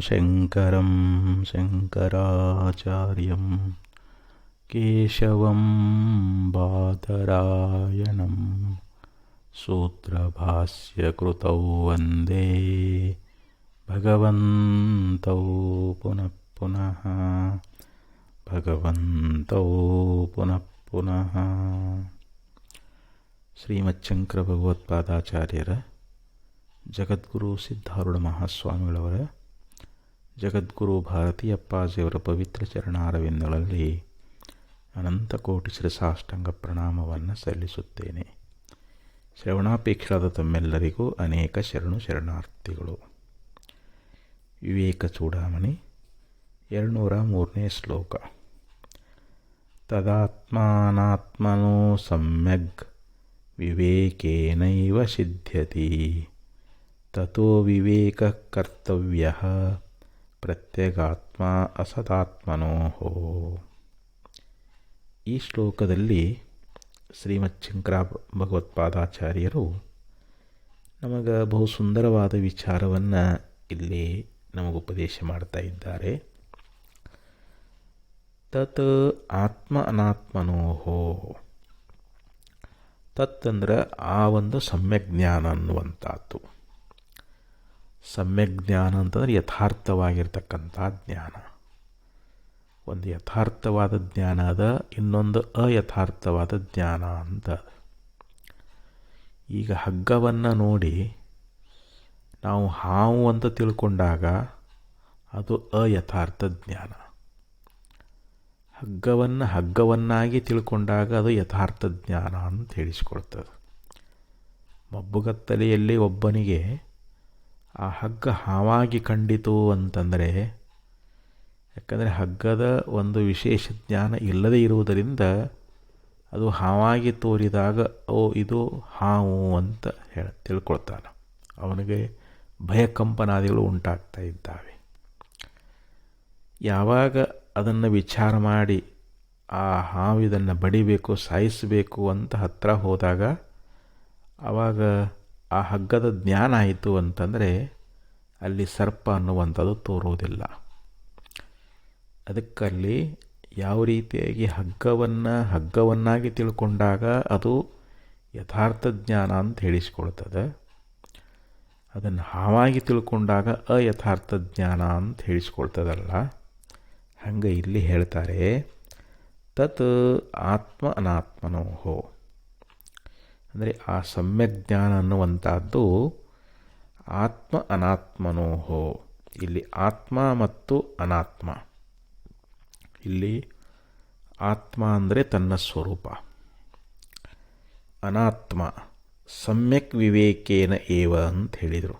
ಶಂಕರಂ ಶಂಕರಾಚಾರ್ಯಂ ಕೇಶವಂ ಬಾದರಾಯಣಂ ಸೂತ್ರಭಾಸ್ಯಕೃತೌ ವಂದೇ ಭಗವಂತೌ ಪುನಃ ಪುನಃ ಭಗವಂತೌ ಪುನಃ ಪುನಃ. ಶ್ರೀಮಚ್ಛಂಕರ ಭಗವತ್ಪಾದಾಚಾರ್ಯರ ಜಗದ್ಗುರು ಸಿದ್ಧಾರೂಢ ಮಹಾಸ್ವಾಮಿಗಳವರ ಜಗದ್ಗುರು ಭಾರತೀಯಪ್ಪಾಜಿಯವರ ಪವಿತ್ರ ಚರಣಾರವಿಂದಗಳಲ್ಲಿ ಅನಂತ ಕೋಟಿ ಶಿರಸಾಷ್ಟಾಂಗ ಪ್ರಣಾಮವನ್ನು ಸಲ್ಲಿಸುತ್ತೇನೆ. ಶ್ರವಣಾಪೇಕ್ಷರಾದ ತಮ್ಮೆಲ್ಲರಿಗೂ ಅನೇಕ ಶರಣಾರ್ಥಿಗಳು. ವಿವೇಕ ಚೂಡಾಮಣಿ 203ನೇ ಶ್ಲೋಕ. ತದಾತ್ಮಾನಾತ್ಮನೋ ಸಮ್ಯಗ್ ವಿವೇಕೇನೈವ ಸಿದ್ಧ್ಯತಿ ತತೋ ವಿವೇಕ ಕರ್ತವ್ಯ ಪ್ರತ್ಯಗಾತ್ಮ ಅಸದಾತ್ಮನೋಃ. ಈ ಶ್ಲೋಕದಲ್ಲಿ ಶ್ರೀಮಚ್ಛಂಕರ ಭಗವತ್ಪಾದಾಚಾರ್ಯರು ನಮಗೆ ಬಹು ಸುಂದರವಾದ ವಿಚಾರವನ್ನು ಇಲ್ಲಿ ನಮಗುಪದೇಶ ಮಾಡ್ತಾ ಇದ್ದಾರೆ. ತತ್ ಆತ್ಮ ಅನಾತ್ಮನೋಹೋ. ತತ್ ಅಂದರೆ ಆ ಒಂದು ಸಮ್ಯಕ್ ಜ್ಞಾನ ಅನ್ನುವಂಥದ್ದು. ಸಮ್ಯಕ್ ಜ್ಞಾನ ಅಂತಂದರೆ ಯಥಾರ್ಥವಾಗಿರ್ತಕ್ಕಂಥ ಜ್ಞಾನ. ಒಂದು ಯಥಾರ್ಥವಾದ ಜ್ಞಾನ ಅದ, ಇನ್ನೊಂದು ಅಯಥಾರ್ಥವಾದ ಜ್ಞಾನ ಅಂತ. ಈಗ ಹಗ್ಗವನ್ನು ನೋಡಿ ನಾವು ಹಾವು ಅಂತ ತಿಳ್ಕೊಂಡಾಗ ಅದು ಅಯಥಾರ್ಥ ಜ್ಞಾನ. ಹಗ್ಗವನ್ನಾಗಿ ತಿಳ್ಕೊಂಡಾಗ ಅದು ಯಥಾರ್ಥ ಜ್ಞಾನ ಅಂತ ಹೇಳಿಸ್ಕೊಳ್ತದೆ. ಮಬ್ಬುಗತ್ತಲೆಯಲ್ಲಿ ಒಬ್ಬನಿಗೆ ಆ ಹಗ್ಗ ಹಾವಾಗಿ ಕಂಡಿತು ಅಂತಂದರೆ, ಯಾಕಂದರೆ ಹಗ್ಗದ ಒಂದು ವಿಶೇಷ ಜ್ಞಾನ ಇಲ್ಲದೇ ಇರುವುದರಿಂದ ಅದು ಹಾವಾಗಿ ತೋರಿದಾಗ ಇದು ಹಾವು ಅಂತ ತಿಳ್ಕೊಳ್ತಾನೆ. ಅವನಿಗೆ ಭಯಕಂಪನಾದಿಗಳು ಉಂಟಾಗ್ತಾ ಇದ್ದಾವೆ. ಯಾವಾಗ ಅದನ್ನು ವಿಚಾರ ಮಾಡಿ ಆ ಹಾವು ಇದನ್ನು ಬಡಿಬೇಕು, ಸಾಯಿಸಬೇಕು ಅಂತ ಹತ್ತಿರ ಹೋದಾಗ ಆವಾಗ ಆ ಹಗ್ಗದ ಜ್ಞಾನ ಆಯಿತು ಅಂತಂದರೆ ಅಲ್ಲಿ ಸರ್ಪ ಅನ್ನುವಂಥದ್ದು ತೋರುವುದಿಲ್ಲ. ಅದಕ್ಕಲ್ಲಿ ಯಾವ ರೀತಿಯಾಗಿ ಹಗ್ಗವನ್ನಾಗಿ ತಿಳ್ಕೊಂಡಾಗ ಅದು ಯಥಾರ್ಥ ಜ್ಞಾನ ಅಂತ ಹೇಳಿಸ್ಕೊಳ್ತದೆ, ಅದನ್ನು ಹಾವಾಗಿ ತಿಳ್ಕೊಂಡಾಗ ಅಯಥಾರ್ಥ ಜ್ಞಾನ ಅಂತ ಹೇಳಿಸ್ಕೊಳ್ತದಲ್ಲ. ಹಂಗೆ ಇಲ್ಲಿ ಹೇಳ್ತಾರೆ, ತತ್ ಆತ್ಮ ಅನಾತ್ಮನೋಹೋ. ಅಂದರೆ ಆ ಸಮ್ಯಕ್ ಜ್ಞಾನ ಅನ್ನುವಂಥದ್ದು ಆತ್ಮ ಅನಾತ್ಮನೋಹೋ. ಇಲ್ಲಿ ಆತ್ಮ ಮತ್ತು ಅನಾತ್ಮ. ಇಲ್ಲಿ ಆತ್ಮ ಅಂದರೆ ತನ್ನ ಸ್ವರೂಪ, ಅನಾತ್ಮ ಸಮ್ಯಕ್ ವಿವೇಕೇನ ಏವ ಅಂತ ಹೇಳಿದರು.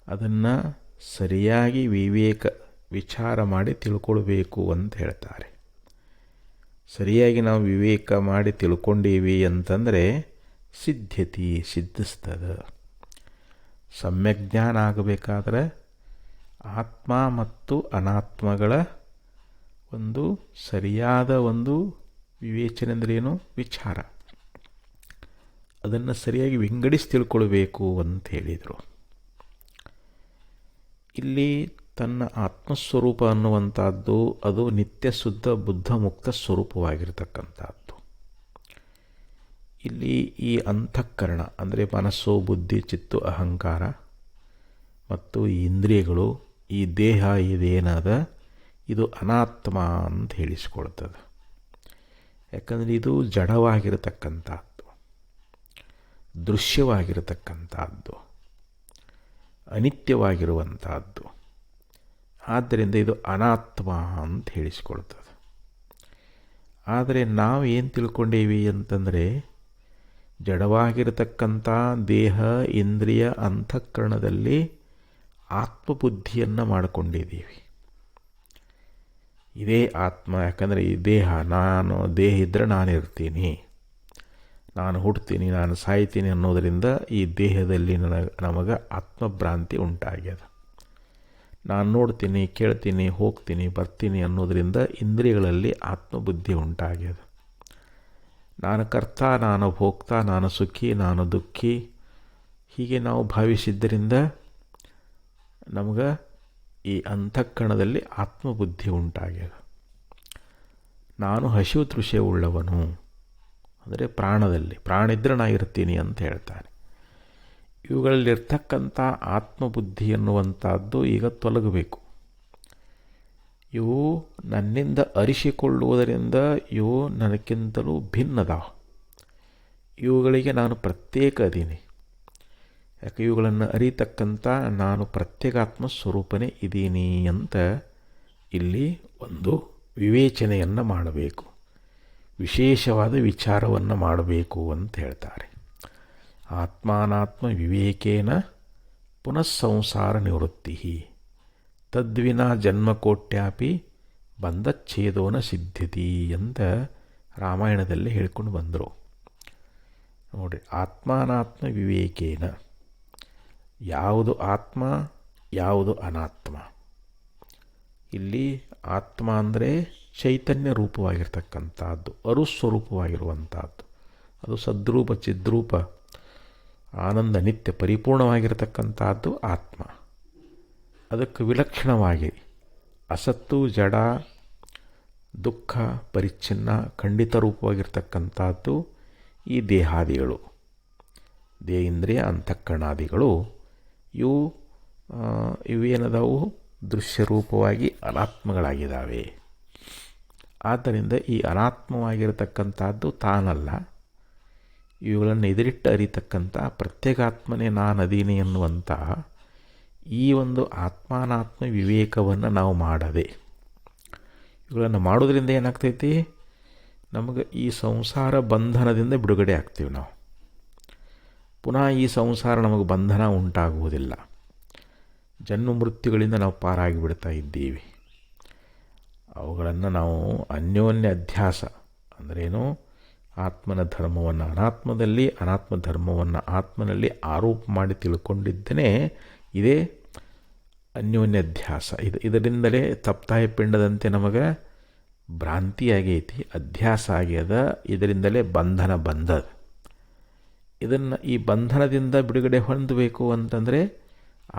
ಅದನ್ನು ಸರಿಯಾಗಿ ವಿಚಾರ ಮಾಡಿ ತಿಳ್ಕೊಳ್ಬೇಕು ಅಂತ ಹೇಳ್ತಾರೆ. ಸರಿಯಾಗಿ ನಾವು ವಿವೇಕ ಮಾಡಿ ತಿಳ್ಕೊಂಡೀವಿ ಅಂತಂದರೆ ಸಿದ್ಧಿಸ್ತದೆ. ಸಮ್ಯಕ್ ಜ್ಞಾನ ಆಗಬೇಕಾದ್ರೆ ಆತ್ಮ ಮತ್ತು ಅನಾತ್ಮಗಳ ಒಂದು ಸರಿಯಾದ ಒಂದು ವಿವೇಚನೆ ಅಂದ್ರೇನು, ವಿಚಾರ, ಅದನ್ನು ಸರಿಯಾಗಿ ವಿಂಗಡಿಸಿ ತಿಳ್ಕೊಳ್ಬೇಕು ಅಂತ ಹೇಳಿದರು. ಇಲ್ಲಿ ತನ್ನ ಆತ್ಮಸ್ವರೂಪ ಅನ್ನುವಂಥದ್ದು ಅದು ನಿತ್ಯ ಶುದ್ಧ ಬುದ್ಧ ಮುಕ್ತ ಸ್ವರೂಪವಾಗಿರ್ತಕ್ಕಂಥದ್ದು. ಇಲ್ಲಿ ಈ ಅಂತಃಕರಣ ಅಂದರೆ ಮನಸ್ಸು, ಬುದ್ಧಿ, ಚಿತ್ತು, ಅಹಂಕಾರ ಮತ್ತು ಈ ಇಂದ್ರಿಯಗಳು, ಈ ದೇಹ ಇದೇನದ ಇದು ಅನಾತ್ಮ ಅಂತ ಹೇಳಿಸ್ಕೊಳ್ತದೆ. ಯಾಕಂದರೆ ಇದು ಜಡವಾಗಿರತಕ್ಕಂಥದ್ದು, ದೃಶ್ಯವಾಗಿರತಕ್ಕಂಥದ್ದು, ಅನಿತ್ಯವಾಗಿರುವಂಥದ್ದು. ಆದ್ದರಿಂದ ಇದು ಅನಾತ್ಮ ಅಂತ ಹೇಳಿಸ್ಕೊಳ್ತದೆ. ಆದರೆ ನಾವು ಏನು ತಿಳ್ಕೊಂಡೇವಿ ಅಂತಂದರೆ ಜಡವಾಗಿರತಕ್ಕಂಥ ದೇಹ, ಇಂದ್ರಿಯ, ಅಂತಃಕರಣದಲ್ಲಿ ಆತ್ಮಬುದ್ಧಿಯನ್ನು ಮಾಡಿಕೊಂಡಿದ್ದೀವಿ. ಇದೇ ಆತ್ಮ. ಯಾಕಂದರೆ ಈ ದೇಹ, ದೇಹ ಇದ್ದರೆ ನಾನಿರ್ತೀನಿ, ನಾನು ಹುಡ್ತೀನಿ, ನಾನು ಸಾಯ್ತೀನಿ ಅನ್ನೋದರಿಂದ ಈ ದೇಹದಲ್ಲಿ ನಮಗೆ ಆತ್ಮಭ್ರಾಂತಿ ಉಂಟಾಗ್ಯದ. ನಾನು ನೋಡ್ತೀನಿ, ಕೇಳ್ತೀನಿ, ಹೋಗ್ತೀನಿ, ಬರ್ತೀನಿ ಅನ್ನೋದರಿಂದ ಇಂದ್ರಿಯಗಳಲ್ಲಿ ಆತ್ಮಬುದ್ಧಿ ಉಂಟಾಗ್ಯದ. ನಾನು ಕರ್ತ, ನಾನು ಭೋಕ್ತ, ನಾನು ಸುಖಿ, ನಾನು ದುಃಖಿ, ಹೀಗೆ ನಾವು ಭಾವಿಸಿದ್ದರಿಂದ ನಮಗೆ ಈ ಅಂತಃಕರಣದಲ್ಲಿ ಆತ್ಮಬುದ್ಧಿ ಉಂಟಾಗ್ಯದ. ನಾನು ಹಸಿವು ತೃಷೆ ಉಳ್ಳವನು ಅಂದರೆ ಪ್ರಾಣದಲ್ಲಿ, ಪ್ರಾಣ ಇದ್ದರೆ ನಾ ಇರ್ತೀನಿ ಅಂತ ಹೇಳ್ತಾನೆ. ಇವುಗಳಲ್ಲಿರ್ತಕ್ಕಂಥ ಆತ್ಮಬುದ್ಧಿ ಎನ್ನುವಂಥದ್ದು ಈಗ ತೊಲಗಬೇಕು. ಇವು ನನ್ನಿಂದ ಅರಿಸಿಕೊಳ್ಳುವುದರಿಂದ ಇವು ನನಗಿಂತಲೂ ಭಿನ್ನದಾವ. ಇವುಗಳಿಗೆ ನಾನು ಪ್ರತ್ಯೇಕ ಅದೀನಿ. ಯಾಕೆ ಇವುಗಳನ್ನು ಅರಿತಕ್ಕಂಥ ನಾನು ಪ್ರತ್ಯೇಕಾತ್ಮ ಸ್ವರೂಪನೇ ಇದ್ದೀನಿ ಅಂತ ಇಲ್ಲಿ ಒಂದು ವಿವೇಚನೆಯನ್ನು ಮಾಡಬೇಕು, ವಿಶೇಷವಾದ ವಿಚಾರವನ್ನು ಮಾಡಬೇಕು ಅಂತ ಹೇಳ್ತಾರೆ. ಆತ್ಮಾನಾತ್ಮ ವಿವೇಕೇನ ಪುನಃ ಸಂಸಾರ ನಿವೃತ್ತಿ ತದ್ವಿನಾ ಜನ್ಮಕೋಟ್ಯಾಪಿ ಬಂಧಚ್ಛೇದೋನ ಸಿದ್ಧತಿ ಅಂತ ರಾಮಾಯಣದಲ್ಲಿ ಹೇಳ್ಕೊಂಡು ಬಂದರು. ನೋಡಿರಿ, ಆತ್ಮಾನಾತ್ಮ ವಿವೇಕೇನ, ಯಾವುದು ಆತ್ಮ ಯಾವುದು ಅನಾತ್ಮ. ಇಲ್ಲಿ ಆತ್ಮ ಅಂದರೆ ಚೈತನ್ಯ ರೂಪವಾಗಿರ್ತಕ್ಕಂಥದ್ದು, ಅರುಸ್ವರೂಪವಾಗಿರುವಂಥದ್ದು. ಅದು ಸದ್ರೂಪ ಚಿದ್ರೂಪ ಆನಂದ ನಿತ್ಯ ಪರಿಪೂರ್ಣವಾಗಿರತಕ್ಕಂಥದ್ದು ಆತ್ಮ. ಅದಕ್ಕೆ ವಿಲಕ್ಷಣವಾಗಿ ಅಸತ್ತು ಜಡ ದುಃಖ ಪರಿಚ್ಛಿನ್ನ ಖಂಡಿತ ರೂಪವಾಗಿರ್ತಕ್ಕಂಥದ್ದು ಈ ದೇಹಾದಿಗಳು, ದೇಹೇಂದ್ರಿಯ ಅಂತಃಕರಣಾದಿಗಳು. ಇವೇನದವು ದೃಶ್ಯರೂಪವಾಗಿ ಅನಾತ್ಮಗಳಾಗಿದ್ದಾವೆ. ಆದ್ದರಿಂದ ಈ ಅನಾತ್ಮವಾಗಿರತಕ್ಕಂಥದ್ದು ತಾನಲ್ಲ. ಇವುಗಳನ್ನು ಎದುರಿಟ್ಟು ಅರಿತಕ್ಕಂಥ ಪ್ರತ್ಯೇಕಾತ್ಮನೇ ನಾನದೀನಿ ಎನ್ನುವಂಥ ಈ ಒಂದು ಆತ್ಮಾನಾತ್ಮ ವಿವೇಕವನ್ನು ನಾವು ಮಾಡದೆ, ಇವುಗಳನ್ನು ಮಾಡೋದ್ರಿಂದ ಏನಾಗ್ತೈತಿ, ನಮಗೆ ಈ ಸಂಸಾರ ಬಂಧನದಿಂದ ಬಿಡುಗಡೆ ಆಗ್ತೀವಿ ನಾವು. ಪುನಃ ಈ ಸಂಸಾರ ನಮಗೆ ಬಂಧನ ಉಂಟಾಗುವುದಿಲ್ಲ. ಜನ್ಮ ಮೃತ್ಯುಗಳಿಂದ ನಾವು ಪಾರಾಗಿ ಬಿಡ್ತಾ ಇದ್ದೀವಿ. ಅವುಗಳನ್ನು ನಾವು ಅನ್ಯೋನ್ಯ ಅಧ್ಯಾಸ ಅಂದ್ರೇನು, ಆತ್ಮನ ಧರ್ಮವನ್ನು ಅನಾತ್ಮದಲ್ಲಿ, ಅನಾತ್ಮ ಧರ್ಮವನ್ನು ಆತ್ಮನಲ್ಲಿ ಆರೋಪ ಮಾಡಿ ತಿಳ್ಕೊಂಡಿದ್ದೇನೆ ಇದೇ ಅನ್ಯೋನ್ಯ ಅಧ್ಯಾಸ. ಇದರಿಂದಲೇ ತಪ್ತಾಯ ಪಿಂಡದಂತೆ ನಮಗೆ ಭ್ರಾಂತಿ ಆಗೈತಿ, ಅಧ್ಯಾಸ ಆಗ್ಯದ. ಇದರಿಂದಲೇ ಬಂಧನ ಬಂದದ. ಈ ಬಂಧನದಿಂದ ಬಿಡುಗಡೆ ಹೊಂದಬೇಕು ಅಂತಂದರೆ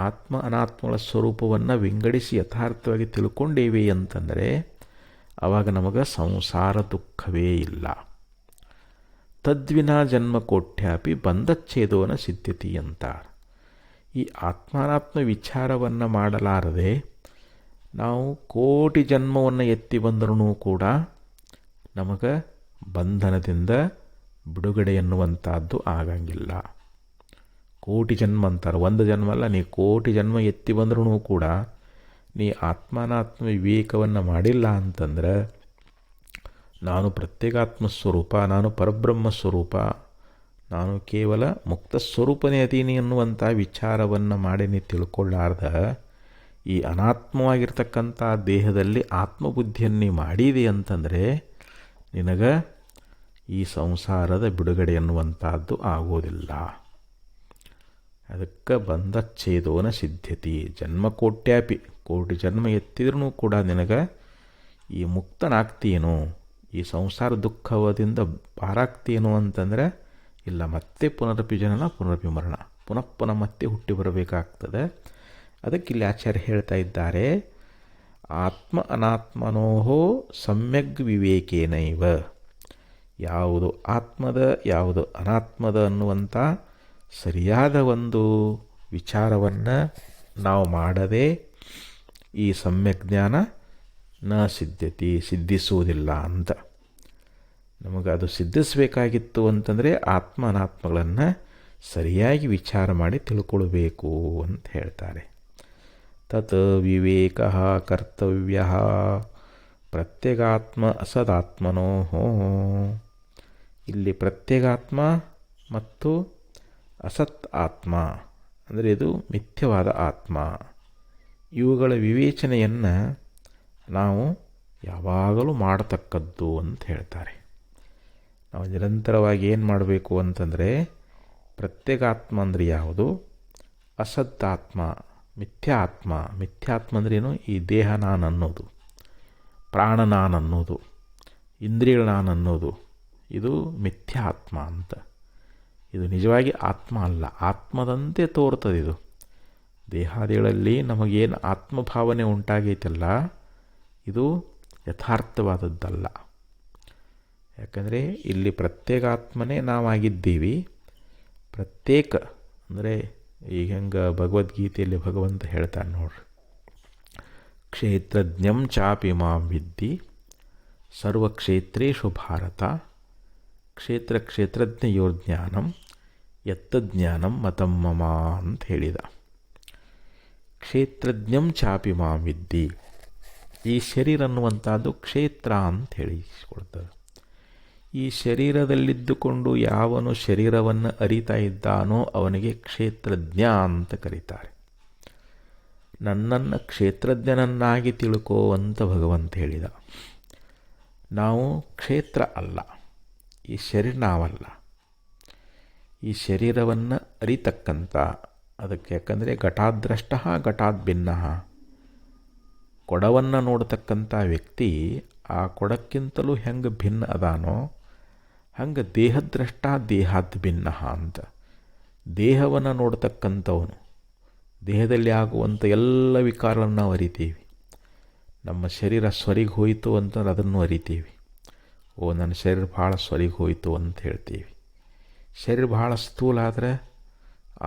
ಆತ್ಮ ಅನಾತ್ಮಗಳ ಸ್ವರೂಪವನ್ನು ವಿಂಗಡಿಸಿ ಯಥಾರ್ಥವಾಗಿ ತಿಳ್ಕೊಂಡೇವೆ ಅಂತಂದರೆ ಆವಾಗ ನಮಗೆ ಸಂಸಾರ ದುಃಖವೇ ಇಲ್ಲ. ತದ್ವಿನಾ ಜನ್ಮಕೋಟ್ಯಾಪಿ ಬಂಧಚ್ಛೇದೋನ ಸಿದ್ಧತಿ ಅಂತಾರೆ. ಈ ಆತ್ಮಾನಾತ್ಮ ವಿಚಾರವನ್ನು ಮಾಡಲಾರದೆ ನಾವು ಕೋಟಿ ಜನ್ಮವನ್ನು ಎತ್ತಿ ಬಂದರೂ ಕೂಡ ನಮಗೆ ಬಂಧನದಿಂದ ಬಿಡುಗಡೆ ಎನ್ನುವಂಥದ್ದು ಆಗಂಗಿಲ್ಲ. ಕೋಟಿ ಜನ್ಮ ಅಂತಾರೆ, ಒಂದು ಜನ್ಮ ಅಲ್ಲ, ನೀ ಕೋಟಿ ಜನ್ಮ ಎತ್ತಿ ಬಂದ್ರೂ ಕೂಡ ನೀ ಆತ್ಮಾನಾತ್ಮ ವಿವೇಕವನ್ನು ಮಾಡಿಲ್ಲ ಅಂತಂದ್ರೆ ನಾನು ಪ್ರತ್ಯೇಕಾತ್ಮ ಸ್ವರೂಪ, ನಾನು ಪರಬ್ರಹ್ಮ ಸ್ವರೂಪ, ನಾನು ಕೇವಲ ಮುಕ್ತ ಸ್ವರೂಪನೇ ಅದೀನಿ ಎನ್ನುವಂಥ ವಿಚಾರವನ್ನು ಮಾಡಿ ನೀ ತಿಳ್ಕೊಳ್ಳಾರ್ದ ಈ ಅನಾತ್ಮವಾಗಿರ್ತಕ್ಕಂಥ ದೇಹದಲ್ಲಿ ಆತ್ಮಬುದ್ಧಿಯನ್ನು ಮಾಡಿದೆ ಅಂತಂದರೆ ನಿನಗೆ ಈ ಸಂಸಾರದ ಬಿಡುಗಡೆ ಎನ್ನುವಂಥದ್ದು ಆಗೋದಿಲ್ಲ. ಅದಕ್ಕೆ ಬಂಧಚ್ಛೇದೋನ ಸಿದ್ಧತಿ. ಜನ್ಮಕೋಟ್ಯಾಪಿ, ಕೋಟಿ ಜನ್ಮ ಎತ್ತಿದ್ರೂ ಕೂಡ ನಿನಗೆ ಈ ಮುಕ್ತನಾಗ್ತೀನೋ, ಈ ಸಂಸಾರ ದುಃಖದಿಂದ ಪಾರಾಗ್ತೀನೋ ಅಂತಂದರೆ ಇಲ್ಲ, ಮತ್ತೆ ಪುನರಪಿ ಜನನ ಪುನರಪಿ ಮರಣ, ಪುನಃ ಪುನಃ ಮತ್ತೆ ಹುಟ್ಟಿ ಬರಬೇಕಾಗ್ತದೆ. ಅದಕ್ಕೆ ಇಲ್ಲಿ ಆಚಾರ್ಯ ಹೇಳ್ತಾ ಇದ್ದಾರೆ, ಆತ್ಮ ಅನಾತ್ಮನೋಹೋ ಸಮ್ಯಗ್ ವಿವೇಕೇನೈವ. ಯಾವುದು ಆತ್ಮದ ಯಾವುದು ಅನಾತ್ಮದ ಅನ್ನುವಂಥ ಸರಿಯಾದ ಒಂದು ವಿಚಾರವನ್ನು ನಾವು ಮಾಡದೆ ಈ ಸಮ್ಯಕ್ ಜ್ಞಾನ ಸಿದ್ಧಿಸುವುದಿಲ್ಲ ಅಂತ. ನಮಗೆ ಅದು ಸಿದ್ಧಿಸಬೇಕಾಗಿತ್ತು ಅಂತಂದರೆ ಆತ್ಮ ಅನಾತ್ಮಗಳನ್ನು ಸರಿಯಾಗಿ ವಿಚಾರ ಮಾಡಿ ತಿಳ್ಕೊಳ್ಬೇಕು ಅಂತ ಹೇಳ್ತಾರೆ. ತತ್ ವಿವೇಕ ಕರ್ತವ್ಯ ಪ್ರತ್ಯೇಗಾತ್ಮ ಅಸದಾತ್ಮನೋ. ಇಲ್ಲಿ ಪ್ರತ್ಯೇಗಾತ್ಮ ಮತ್ತು ಅಸತ್ ಆತ್ಮ ಅಂದರೆ ಇದು ಮಿಥ್ಯವಾದ ಆತ್ಮ, ಇವುಗಳ ವಿವೇಚನೆಯನ್ನು ನಾವು ಯಾವಾಗಲೂ ಮಾಡತಕ್ಕದ್ದು ಅಂತ ಹೇಳ್ತಾರೆ. ನಾವು ನಿರಂತರವಾಗಿ ಏನು ಮಾಡಬೇಕು ಅಂತಂದರೆ ಪ್ರತ್ಯೇಗಾತ್ಮ ಅಂದರೆ ಯಾವುದು, ಅಸದ್ದಾತ್ಮ ಮಿಥ್ಯಾತ್ಮ. ಮಿಥ್ಯಾತ್ಮ ಅಂದ್ರೇನು, ಈ ದೇಹ ನಾನು ಅನ್ನೋದು, ಪ್ರಾಣ ನಾನು ಅನ್ನೋದು, ಇಂದ್ರಿಯಗಳು ನಾನು ಅನ್ನೋದು, ಇದು ಮಿಥ್ಯಾತ್ಮ ಅಂತ. ಇದು ನಿಜವಾಗಿ ಆತ್ಮ ಅಲ್ಲ, ಆತ್ಮದಂತೆ ತೋರ್ತದೆ. ಇದು ದೇಹಾದಿಗಳಲ್ಲಿ ನಮಗೇನು ಆತ್ಮಭಾವನೆ ಉಂಟಾಗೈತಲ್ಲ, ಇದು ಯಥಾರ್ಥವಾದದ್ದಲ್ಲ. ಯಾಕಂದರೆ ಇಲ್ಲಿ ಪ್ರತ್ಯೇಕಾತ್ಮನೇ ನಾವಾಗಿದ್ದೀವಿ. ಪ್ರತ್ಯೇಕ ಅಂದರೆ ಈಗ ಹೆಂಗೆ ಭಗವದ್ಗೀತೆಯಲ್ಲಿ ಭಗವಂತ ಹೇಳ್ತಾನೆ ನೋಡ್ರಿ, ಕ್ಷೇತ್ರಜ್ಞಂ ಚಾಪಿ ಮಾಂ ವಿದ್ಧಿ ಸರ್ವಕ್ಷೇತ್ರೇಷು ಭಾರತ ಕ್ಷೇತ್ರಜ್ಞಯೋರ್ಜ್ಞಾನಂ ಯತ್ತಜ್ಞಾನಂ ಮತಂ ಮಮ ಅಂತ ಹೇಳಿದ. ಕ್ಷೇತ್ರಜ್ಞಂ ಚಾಪಿ ಮಾಂ ವಿದ್ಧಿ, ಈ ಶರೀರ ಅನ್ನುವಂಥದ್ದು ಕ್ಷೇತ್ರ ಅಂತ ಹೇಳಿಕೊಳ್ತದೆ. ಈ ಶರೀರದಲ್ಲಿದ್ದುಕೊಂಡು ಯಾವನು ಶರೀರವನ್ನು ಅರಿತಾ ಇದ್ದಾನೋ ಅವನಿಗೆ ಕ್ಷೇತ್ರಜ್ಞ ಅಂತ ಕರೀತಾರೆ. ನನ್ನನ್ನು ಕ್ಷೇತ್ರಜ್ಞನನ್ನಾಗಿ ತಿಳ್ಕೋ ಅಂತ ಭಗವಂತ ಹೇಳಿದ. ನಾವು ಕ್ಷೇತ್ರ ಅಲ್ಲ, ಈ ಶರೀರ ನಾವಲ್ಲ. ಈ ಶರೀರವನ್ನು ಅರಿತಕ್ಕಂಥ ಅದಕ್ಕೆ, ಯಾಕಂದರೆ ಘಟಾದ್ರಷ್ಟ ಘಟಾದ್ ಭಿನ್ನ, ಕೊಡವನ್ನು ನೋಡ್ತಕ್ಕಂಥ ವ್ಯಕ್ತಿ ಆ ಕೊಡಕ್ಕಿಂತಲೂ ಹೆಂಗೆ ಭಿನ್ನ ಅದಾನೋ ಹಂಗೆ ದೇಹದ್ರಷ್ಟ ದೇಹಾದ್ ಭಿನ್ನ ಅಂತ. ದೇಹವನ್ನು ನೋಡ್ತಕ್ಕಂಥವನು, ದೇಹದಲ್ಲಿ ಆಗುವಂಥ ಎಲ್ಲ ವಿಕಾರಗಳನ್ನು ನಾವು ಅರಿತೀವಿ. ನಮ್ಮ ಶರೀರ ಸ್ವರಿಗೆ ಹೋಯಿತು ಅಂತಂದ್ರೆ ಅದನ್ನು ಅರಿತೀವಿ. ಓ, ನನ್ನ ಶರೀರ ಭಾಳ ಸ್ವರಿಗೆ ಹೋಯಿತು ಅಂತ ಹೇಳ್ತೀವಿ. ಶರೀರ ಭಾಳ ಸ್ಥೂಲ ಆದರೆ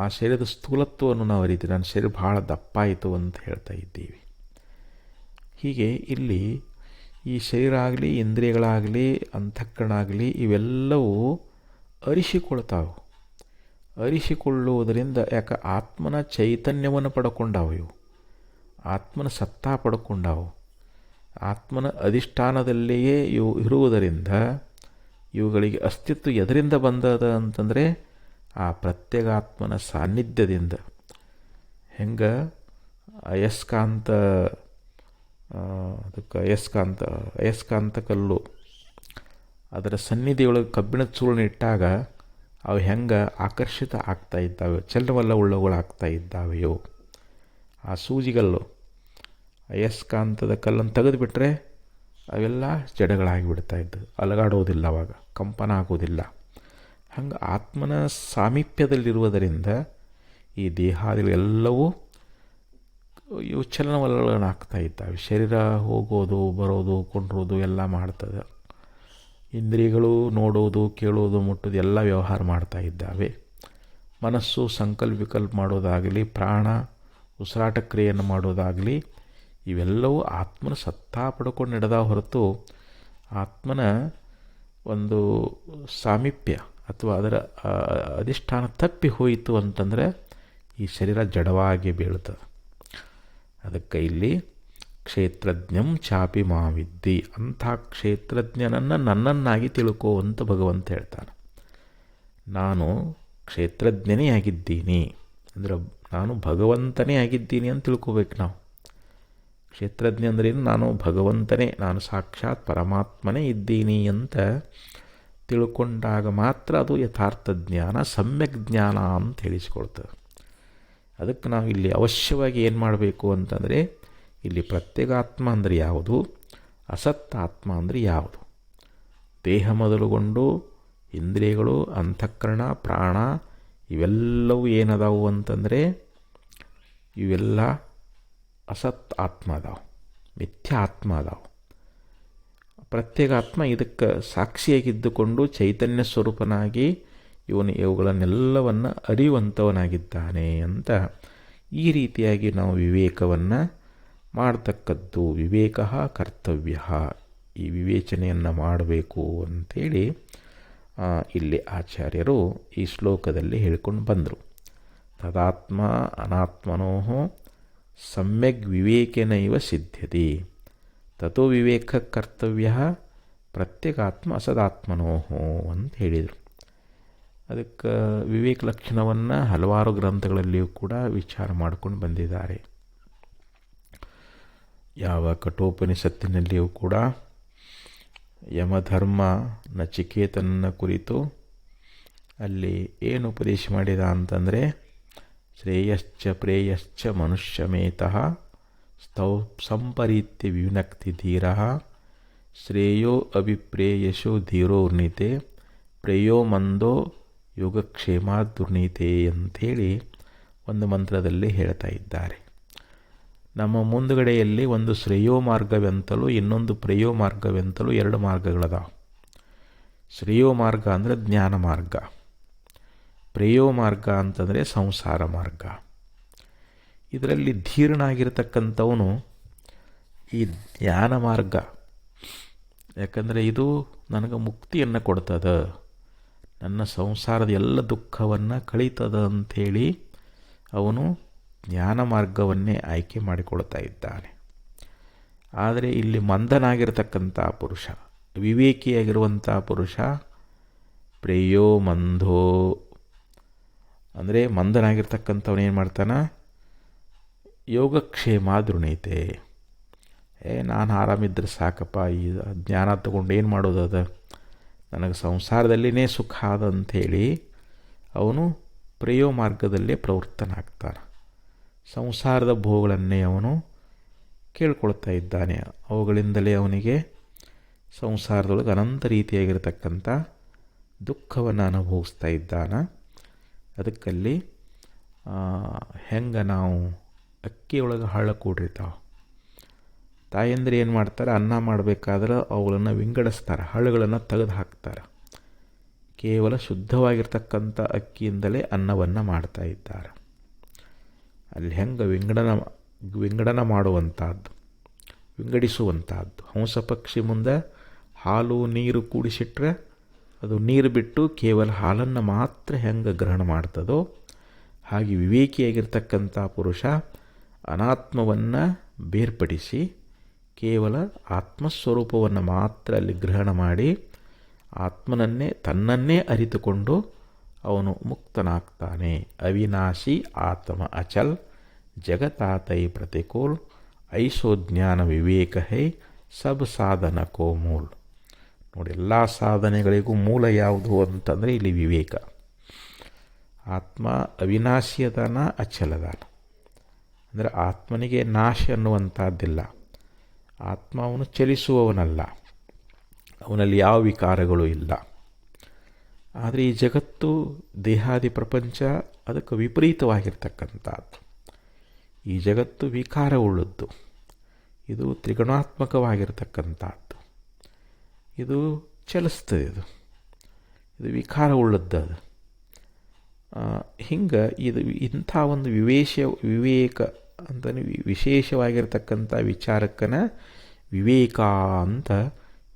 ಆ ಶರೀರದ ಸ್ಥೂಲತ್ವವನ್ನು ನಾವು ಅರಿತೀವಿ. ನನ್ನ ಶರೀರ ಭಾಳ ದಪ್ಪ ಆಯಿತು ಅಂತ ಹೇಳ್ತಾ ಇದ್ದೀವಿ. ಹೀಗೆ ಇಲ್ಲಿ ಈ ಶರೀರ ಆಗಲಿ, ಇಂದ್ರಿಯಗಳಾಗಲಿ, ಅಂತಃಕರಣ ಆಗಲಿ, ಇವೆಲ್ಲವೂ ಅರಿಸಿಕೊಳ್ತಾವೆ. ಅರಿಸಿಕೊಳ್ಳುವುದರಿಂದ ಯಾಕೆ ಆತ್ಮನ ಚೈತನ್ಯವನ್ನು ಪಡ್ಕೊಂಡಾವು. ಇವು ಆತ್ಮನ ಸತ್ತಾ ಪಡ್ಕೊಂಡಾವು. ಆತ್ಮನ ಅಧಿಷ್ಠಾನದಲ್ಲಿಯೇ ಇವು ಇರುವುದರಿಂದ ಇವುಗಳಿಗೆ ಅಸ್ತಿತ್ವ ಎದರಿಂದ ಬಂದದ ಅಂತಂದರೆ ಆ ಪ್ರತ್ಯೇಗಾತ್ಮನ ಸಾನ್ನಿಧ್ಯದಿಂದ. ಹೆಂಗೆ ಅಯಸ್ಕಾಂತ, ಅದಕ್ಕೆ ಅಯಸ್ಕಾಂತ ಕಲ್ಲು ಅದರ ಸನ್ನಿಧಿಯೊಳಗೆ ಕಬ್ಬಿಣದ ಚೂರ್ಣ ಇಟ್ಟಾಗ ಅವು ಹೆಂಗೆ ಆಕರ್ಷಿತ ಆಗ್ತಾ ಇದ್ದಾವೆ, ಚಲನವಲ್ಲ ಉಳ್ಳವುಗಳು ಆಗ್ತಾ ಇದ್ದಾವೆಯೋ. ಆ ಸೂಜಿಗಲ್ಲು ಅಯಸ್ಕಾಂತದ ಕಲ್ಲನ್ನು ತೆಗೆದುಬಿಟ್ರೆ ಅವೆಲ್ಲ ಜಡಗಳಾಗಿ ಬಿಡ್ತಾ ಇದ್ದವು, ಅಲಗಾಡೋದಿಲ್ಲ, ಅವಾಗ ಕಂಪನ ಆಗೋದಿಲ್ಲ. ಹಂಗೆ ಆತ್ಮನ ಸಾಮೀಪ್ಯದಲ್ಲಿರುವುದರಿಂದ ಈ ದೇಹಾದಿಗಳೆಲ್ಲವೂ ಇವು ಚಲನವಲಗಳಾಗ್ತಾ ಇದ್ದಾವೆ. ಶರೀರ ಹೋಗೋದು ಬರೋದು ಕೊಂಡ್ರೋದು ಎಲ್ಲ ಮಾಡ್ತದೆ. ಇಂದ್ರಿಯಗಳು ನೋಡೋದು ಕೇಳೋದು ಮುಟ್ಟೋದು ಎಲ್ಲ ವ್ಯವಹಾರ ಮಾಡ್ತಾ ಇದ್ದಾವೆ. ಮನಸ್ಸು ಸಂಕಲ್ಪ ವಿಕಲ್ಪ ಮಾಡೋದಾಗಲಿ, ಪ್ರಾಣ ಉಸಿರಾಟ ಕ್ರಿಯೆಯನ್ನು ಮಾಡೋದಾಗಲಿ, ಇವೆಲ್ಲವೂ ಆತ್ಮನ ಸತ್ತಾ ಪಡ್ಕೊಂಡು ನಡೆದ ಹೊರತು ಆತ್ಮನ ಒಂದು ಸಾಮೀಪ್ಯ ಅಥವಾ ಅದರ ಅಧಿಷ್ಠಾನ ತಪ್ಪಿ ಹೋಯಿತು ಅಂತಂದರೆ ಈ ಶರೀರ ಜಡವಾಗಿ ಬೀಳ್ತದೆ. ಅದಕ್ಕೆ ಇಲ್ಲಿ ಕ್ಷೇತ್ರಜ್ಞಂ ಚಾಪಿ ಮಾವಿದ್ದಿ, ಅಂಥ ಕ್ಷೇತ್ರಜ್ಞನನ್ನು ನನ್ನನ್ನಾಗಿ ತಿಳ್ಕೋ ಅಂತ ಭಗವಂತ ಹೇಳ್ತಾನೆ. ನಾನು ಕ್ಷೇತ್ರಜ್ಞನೇ ಆಗಿದ್ದೀನಿ ಅಂದರೆ ನಾನು ಭಗವಂತನೇ ಆಗಿದ್ದೀನಿ ಅಂತ ತಿಳ್ಕೊಬೇಕು ನಾವು. ಕ್ಷೇತ್ರಜ್ಞ ಅಂದ್ರೇನು? ನಾನು ಭಗವಂತನೇ, ನಾನು ಸಾಕ್ಷಾತ್ ಪರಮಾತ್ಮನೇ ಇದ್ದೀನಿ ಅಂತ ತಿಳ್ಕೊಂಡಾಗ ಮಾತ್ರ ಅದು ಯಥಾರ್ಥ ಜ್ಞಾನ, ಸಮ್ಯಕ್ ಜ್ಞಾನ ಅಂತ ಹೇಳಿಸ್ಕೊಳ್ತದೆ. ಅದಕ್ಕೆ ನಾವು ಇಲ್ಲಿ ಅವಶ್ಯವಾಗಿ ಏನು ಮಾಡಬೇಕು ಅಂತಂದರೆ, ಇಲ್ಲಿ ಪ್ರತ್ಯೇಗಾತ್ಮ ಅಂದರೆ ಯಾವುದು, ಅಸತ್ ಆತ್ಮ ಅಂದರೆ ಯಾವುದು. ದೇಹ ಮೊದಲುಗೊಂಡು ಇಂದ್ರಿಯಗಳು, ಅಂತಃಕರಣ, ಪ್ರಾಣ ಇವೆಲ್ಲವೂ ಏನದಾವು ಅಂತಂದರೆ ಇವೆಲ್ಲ ಅಸತ್ ಆತ್ಮ ಅದಾವೆ, ಮಿಥ್ಯಾ ಆತ್ಮ ಅದಾವೆ. ಪ್ರತ್ಯೇಗಾತ್ಮ ಇದಕ್ಕೆ ಸಾಕ್ಷಿಯಾಗಿದ್ದುಕೊಂಡು ಚೈತನ್ಯ ಸ್ವರೂಪನಾಗಿ ಇವುಗಳನ್ನೆಲ್ಲವನ್ನು ಅರಿಯುವಂಥವನಾಗಿದ್ದಾನೆ ಅಂತ ಈ ರೀತಿಯಾಗಿ ನಾವು ವಿವೇಕವನ್ನು ಮಾಡ್ತಕ್ಕದ್ದು. ವಿವೇಕ ಕರ್ತವ್ಯ, ಈ ವಿವೇಚನೆಯನ್ನು ಮಾಡಬೇಕು ಅಂಥೇಳಿ ಇಲ್ಲಿ ಆಚಾರ್ಯರು ಈ ಶ್ಲೋಕದಲ್ಲಿ ಹೇಳ್ಕೊಂಡು ಬಂದರು. ತದಾತ್ಮ ಅನಾತ್ಮನೋ ಸಮ್ಯಗ್ ವಿವೇಕೇನೈವ ಸಿದ್ಧ್ಯತಿ ತಥೋ ವಿವೇಕ ಕರ್ತವ್ಯ ಪ್ರತ್ಯೇಕಾತ್ಮ ಅಸದಾತ್ಮನೋ ಅಂತ ಹೇಳಿದರು. ಅದಕ್ಕೆ ವಿವೇಕ ಲಕ್ಷಣವನ್ನು ಹಲವಾರು ಗ್ರಂಥಗಳಲ್ಲಿಯೂ ಕೂಡ ವಿಚಾರ ಮಾಡ್ಕೊಂಡು ಬಂದಿದ್ದಾರೆ. ಯಾವ ಕಠೋಪನಿಷತ್ತಿನಲ್ಲಿಯೂ ಕೂಡ ಯಮಧರ್ಮ ನಚಿಕೇತನನ್ನ ಕುರಿತು ಅಲ್ಲಿ ಏನು ಉಪದೇಶ ಮಾಡಿದ ಅಂತಂದರೆ, ಶ್ರೇಯಶ್ಚ ಪ್ರೇಯಶ್ಚ ಮನುಷ್ಯಮೇತಃ ಸ್ತೌ ಸಂಪರೀತ್ಯ ವಿನಕ್ತಿ ಧೀರ ಶ್ರೇಯೋ ಅಭಿಪ್ರೇಯಶೋ ಧೀರೋ ಉರ್ನಿತೆ ಪ್ರೇಯೋ ಮಂದೋ ಯೋಗಕ್ಷೇಮ ದುರ್ನೀತೆ ಅಂಥೇಳಿ ಒಂದು ಮಂತ್ರದಲ್ಲಿ ಹೇಳ್ತಾ ಇದ್ದಾರೆ. ನಮ್ಮ ಮುಂದುಗಡೆಯಲ್ಲಿ ಒಂದು ಶ್ರೇಯೋ ಮಾರ್ಗವೆಂತಲೂ ಇನ್ನೊಂದು ಪ್ರೇಯೋ ಮಾರ್ಗವೆಂತಲೂ 2 ಮಾರ್ಗಗಳದಾವೆ. ಶ್ರೇಯೋ ಮಾರ್ಗ ಅಂದರೆ ಜ್ಞಾನ ಮಾರ್ಗ, ಪ್ರೇಯೋ ಮಾರ್ಗ ಅಂತಂದರೆ ಸಂಸಾರ ಮಾರ್ಗ. ಇದರಲ್ಲಿ ಧೀರನಾಗಿರ್ತಕ್ಕಂಥವನು ಈ ಜ್ಞಾನ ಮಾರ್ಗ, ಯಾಕಂದರೆ ಇದು ನನಗೆ ಮುಕ್ತಿಯನ್ನು ಕೊಡ್ತದೆ, ನನ್ನ ಸಂಸಾರದ ಎಲ್ಲ ದುಃಖವನ್ನು ಕಳೀತದ ಅಂಥೇಳಿ ಅವನು ಜ್ಞಾನ ಮಾರ್ಗವನ್ನೇ ಆಯ್ಕೆ ಮಾಡಿಕೊಳ್ತಾ ಇದ್ದಾನೆ. ಆದರೆ ಇಲ್ಲಿ ಮಂದನಾಗಿರ್ತಕ್ಕಂಥ ಪುರುಷ, ವಿವೇಕಿಯಾಗಿರುವಂಥ ಪುರುಷ ಪ್ರೇಯೋ ಮಂದೋ ಅಂದರೆ ಮಂದನಾಗಿರ್ತಕ್ಕಂಥವನು ಏನು ಮಾಡ್ತಾನೆ, ಯೋಗಕ್ಷೇಮ ದೃಢೀತೆ, ನಾನು ಆರಾಮಿದ್ರೆ ಸಾಕಪ್ಪ, ಈ ಜ್ಞಾನ ತಗೊಂಡು ಏನು ಮಾಡೋದು, ಅದು ನನಗೆ ಸಂಸಾರದಲ್ಲಿನೇ ಸುಖ ಅದಂಥೇಳಿ ಅವನು ಪ್ರೇಯೋ ಮಾರ್ಗದಲ್ಲೇ ಪ್ರವೃತ್ತನಾಗ್ತಾನೆ. ಸಂಸಾರದ ಭೋಗಗಳನ್ನೇ ಅವನು ಕೇಳ್ಕೊಳ್ತಾ ಇದ್ದಾನೆ. ಅವುಗಳಿಂದಲೇ ಅವನಿಗೆ ಸಂಸಾರದೊಳಗೆ ಅನಂತ ರೀತಿಯಾಗಿರ್ತಕ್ಕಂಥ ದುಃಖವನ್ನು ಅನುಭವಿಸ್ತಾ ಇದ್ದಾನೆ. ಅದಕ್ಕಲ್ಲಿ ಹೆಂಗೆ ನಾವು ಅಕ್ಕಿಯೊಳಗೆ ಹಳ್ಳ ಕೂಡಿರ್ತಾವೆ, ತಾಯಂದ್ರೆ ಏನು ಮಾಡ್ತಾರೆ, ಅನ್ನ ಮಾಡಬೇಕಾದ್ರೆ ಅವುಗಳನ್ನು ವಿಂಗಡಿಸ್ತಾರೆ, ಹಳ್ಳುಗಳನ್ನು ತೆಗೆದು ಹಾಕ್ತಾರೆ. ಕೇವಲ ಶುದ್ಧವಾಗಿರ್ತಕ್ಕಂಥ ಅಕ್ಕಿಯಿಂದಲೇ ಅನ್ನವನ್ನು ಮಾಡ್ತಾ ಇದ್ದಾರೆ. ಅಲ್ಲಿ ಹೆಂಗೆ ವಿಂಗಡನ ಮಾಡುವಂಥದ್ದು, ವಿಂಗಡಿಸುವಂಥದ್ದು. ಹಂಸ ಪಕ್ಷಿ ಮುಂದೆ ಹಾಲು ನೀರು ಕೂಡಿಸಿಟ್ರೆ ಅದು ನೀರು ಬಿಟ್ಟು ಕೇವಲ ಹಾಲನ್ನು ಮಾತ್ರ ಹೆಂಗೆ ಗ್ರಹಣ ಮಾಡ್ತದೋ ಹಾಗೆ ವಿವೇಕಿಯಾಗಿರ್ತಕ್ಕಂಥ ಪುರುಷ ಅನಾತ್ಮವನ್ನು ಬೇರ್ಪಡಿಸಿ ಕೇವಲ ಆತ್ಮಸ್ವರೂಪವನ್ನು ಮಾತ್ರ ಅಲ್ಲಿ ಗ್ರಹಣ ಮಾಡಿ ಆತ್ಮನನ್ನೇ ತನ್ನನ್ನೇ ಅರಿತುಕೊಂಡು ಅವನು ಮುಕ್ತನಾಗ್ತಾನೆ. ಅವಿನಾಶಿ ಆತ್ಮ ಅಚಲ್ ಜಗತಾತೈ ಪ್ರತಿಕೂಲ್ ಐಸೋ ಜ್ಞಾನ ವಿವೇಕ ಹೈ ಸಬ್ ಸಾಧನ ಕೋ ಮೂಲ್. ನೋಡಿ, ಎಲ್ಲ ಸಾಧನೆಗಳಿಗೂ ಮೂಲ ಯಾವುದು ಅಂತಂದರೆ ಇಲ್ಲಿ ವಿವೇಕ. ಆತ್ಮ ಅವಿನಾಶಿ ಅದಾನ, ಅಚಲದಾನ. ಅಂದರೆ ಆತ್ಮನಿಗೆ ನಾಶ ಅನ್ನುವಂಥದ್ದಿಲ್ಲ. ಆತ್ಮ ಅವನು ಚಲಿಸುವವನಲ್ಲ, ಅವನಲ್ಲಿ ಯಾವ ವಿಕಾರಗಳು ಇಲ್ಲ. ಆದರೆ ಈ ಜಗತ್ತು, ದೇಹಾದಿ ಪ್ರಪಂಚ ಅದಕ್ಕೆ ವಿಪರೀತವಾಗಿರ್ತಕ್ಕಂಥದ್ದು. ಈ ಜಗತ್ತು ವಿಕಾರವುಳ್ಳದ್ದು, ಇದು ತ್ರಿಗುಣಾತ್ಮಕವಾಗಿರ್ತಕ್ಕಂಥದ್ದು, ಇದು ಚಲಿಸ್ತದೆ, ಇದು ವಿಕಾರವುಳ್ಳದ್ದು. ಅದು ಹಿಂಗೆ ಇದು ಇಂಥ ಒಂದು ವಿವೇಕ ಅಂತಲೇ ವಿಶೇಷವಾಗಿರ್ತಕ್ಕಂಥ ವಿಚಾರಕ್ಕನ ವಿವೇಕ ಅಂತ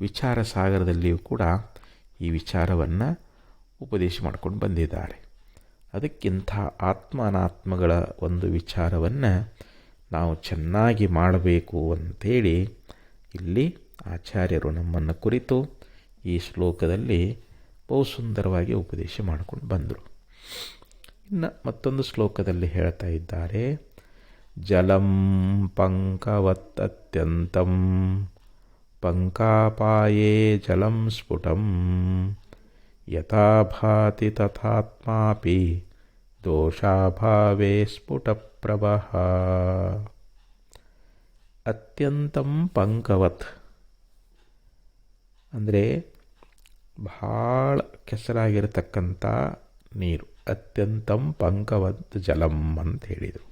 ವಿಚಾರ ಸಾಗರದಲ್ಲಿಯೂ ಕೂಡ ಈ ವಿಚಾರವನ್ನು ಉಪದೇಶ ಮಾಡ್ಕೊಂಡು ಬಂದಿದ್ದಾರೆ. ಅದಕ್ಕಿಂತ ಆತ್ಮ ಅನಾತ್ಮಗಳ ಒಂದು ವಿಚಾರವನ್ನು ನಾವು ಚೆನ್ನಾಗಿ ಮಾಡಬೇಕು ಅಂಥೇಳಿ ಇಲ್ಲಿ ಆಚಾರ್ಯರು ನಮ್ಮನ್ನು ಕುರಿತು ಈ ಶ್ಲೋಕದಲ್ಲಿ ಬಹು ಸುಂದರವಾಗಿ ಉಪದೇಶ ಮಾಡಿಕೊಂಡು ಬಂದರು. ಇನ್ನು ಮತ್ತೊಂದು ಶ್ಲೋಕದಲ್ಲಿ ಹೇಳ್ತಾ ಇದ್ದಾರೆ, ಜಲಂ ಪಂಕವತ್ತತ್ಯಂತಂ ಪಂಕಾಪಾಯೇ ಜಲಂ ಸ್ಫುಟಂ ಯಥಾ ಭಾತಿ ತಥಾತ್ಮಾಪಿ ದೋಷಾಭಾವೇ ಸ್ಫುಟಪ್ರಭಃ. ಅತ್ಯಂತಂ ಪಂಕವತ್ ಅಂದರೆ ಭಾಳ ಕೆಸರಾಗಿರ್ತಕ್ಕಂಥ ನೀರು. ಅತ್ಯಂತಂ ಪಂಕವತ್ ಜಲಂ ಅಂತ ಹೇಳಿದರು.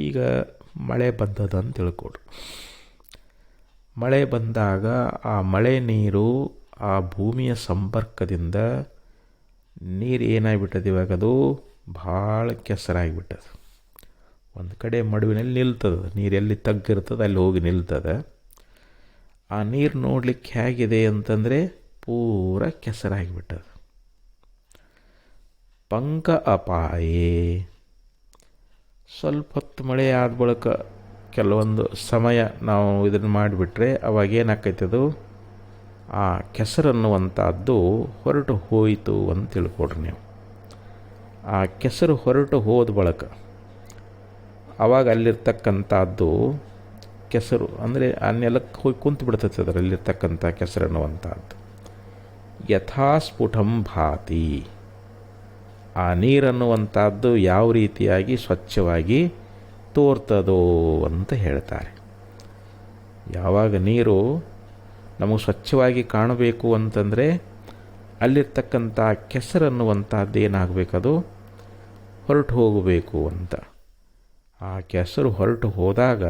ಈಗ ಮಳೆ ಬಂದದಂತ ತಿಳ್ಕೊಡ್ರಿ. ಮಳೆ ಬಂದಾಗ ಆ ಮಳೆ ನೀರು ಆ ಭೂಮಿಯ ಸಂಪರ್ಕದಿಂದ ನೀರು ಏನಾಗಿಬಿಟ್ಟದೆ, ಇವಾಗ ಅದು ಭಾಳ ಕೆಸರಾಗಿಬಿಟ್ಟದ. ಒಂದು ಕಡೆ ಮಡುವಿನಲ್ಲಿ ನಿಲ್ತದೆ, ನೀರು ಎಲ್ಲಿ ತಗ್ಗಿರ್ತದೆ ಅಲ್ಲಿ ಹೋಗಿ ನಿಲ್ತದೆ. ಆ ನೀರು ನೋಡ್ಲಿಕ್ಕೆ ಹೇಗಿದೆ ಅಂತಂದರೆ ಪೂರ ಕೆಸರಾಗಿಬಿಟ್ಟದ. ಪಂಕ ಅಪಾಯೇ, ಸ್ವಲ್ಪ ಹೊತ್ತು ಮಳೆ ಆದ ಬಳಿಕ ಕೆಲವೊಂದು ಸಮಯ ನಾವು ಇದನ್ನು ಮಾಡಿಬಿಟ್ರೆ ಅವಾಗೇನಾಕೈತದು, ಆ ಕೆಸರನ್ನುವಂಥದ್ದು ಹೊರಟು ಹೋಯಿತು ಅಂತ ತಿಳ್ಕೊಡ್ರಿ ನೀವು. ಆ ಕೆಸರು ಹೊರಟು ಹೋದ ಬಳಿಕ ಆವಾಗ ಅಲ್ಲಿರ್ತಕ್ಕಂಥದ್ದು ಕೆಸರು ಅಂದರೆ ಆ ನೆಲಕ್ಕೆ ಹೋಗಿ ಕುಂತು ಬಿಡ್ತೈತೆ ಅದರಲ್ಲಿರ್ತಕ್ಕಂಥ ಕೆಸರನ್ನುವಂಥದ್ದು. ಯಥಾಸ್ಫುಟಂ ಭಾತಿ, ಆ ನೀರನ್ನುವಂಥದ್ದು ಯಾವ ರೀತಿಯಾಗಿ ಸ್ವಚ್ಛವಾಗಿ ತೋರ್ತದೋ ಅಂತ ಹೇಳ್ತಾರೆ. ಯಾವಾಗ ನೀರು ನಮಗೆ ಸ್ವಚ್ಛವಾಗಿ ಕಾಣಬೇಕು ಅಂತಂದರೆ ಅಲ್ಲಿರ್ತಕ್ಕಂಥ ಕೆಸರನ್ನುವಂಥದ್ದು ಏನಾಗಬೇಕದು ಹೊರಟು ಹೋಗಬೇಕು ಅಂತ. ಆ ಕೆಸರು ಹೊರಟು ಹೋದಾಗ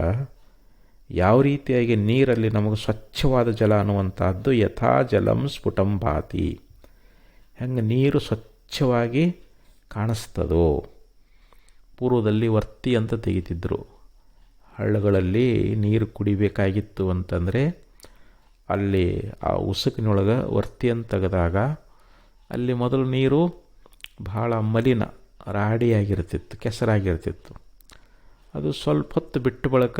ಯಾವ ರೀತಿಯಾಗಿ ನೀರಲ್ಲಿ ನಮಗೆ ಸ್ವಚ್ಛವಾದ ಜಲ ಅನ್ನುವಂಥದ್ದು ಯಥಾ ಜಲಂ ಸ್ಫುಟಂ ಭಾತಿ, ಹೆಂಗೆ ನೀರು ಸ್ವಚ್ಛವಾಗಿ ಕಾಣಿಸ್ತದೋ. ಪೂರ್ವದಲ್ಲಿ ವರ್ತಿ ಅಂತ ತೆಗಿತಿದ್ರು. ಹಳ್ಳಗಳಲ್ಲಿ ನೀರು ಕುಡಿಬೇಕಾಗಿತ್ತು ಅಂತಂದರೆ ಅಲ್ಲಿ ಆ ಉಸುಕಿನೊಳಗೆ ವರ್ತಿ ಅಂತ ತೆಗೆದಾಗ ಅಲ್ಲಿ ಮೊದಲು ನೀರು ಭಾಳ ಮಲಿನ ರಾಡಿಯಾಗಿರ್ತಿತ್ತು, ಕೆಸರಾಗಿರ್ತಿತ್ತು. ಅದು ಸ್ವಲ್ಪ ಹೊತ್ತು ಬಿಟ್ಟು ಬಳಿಕ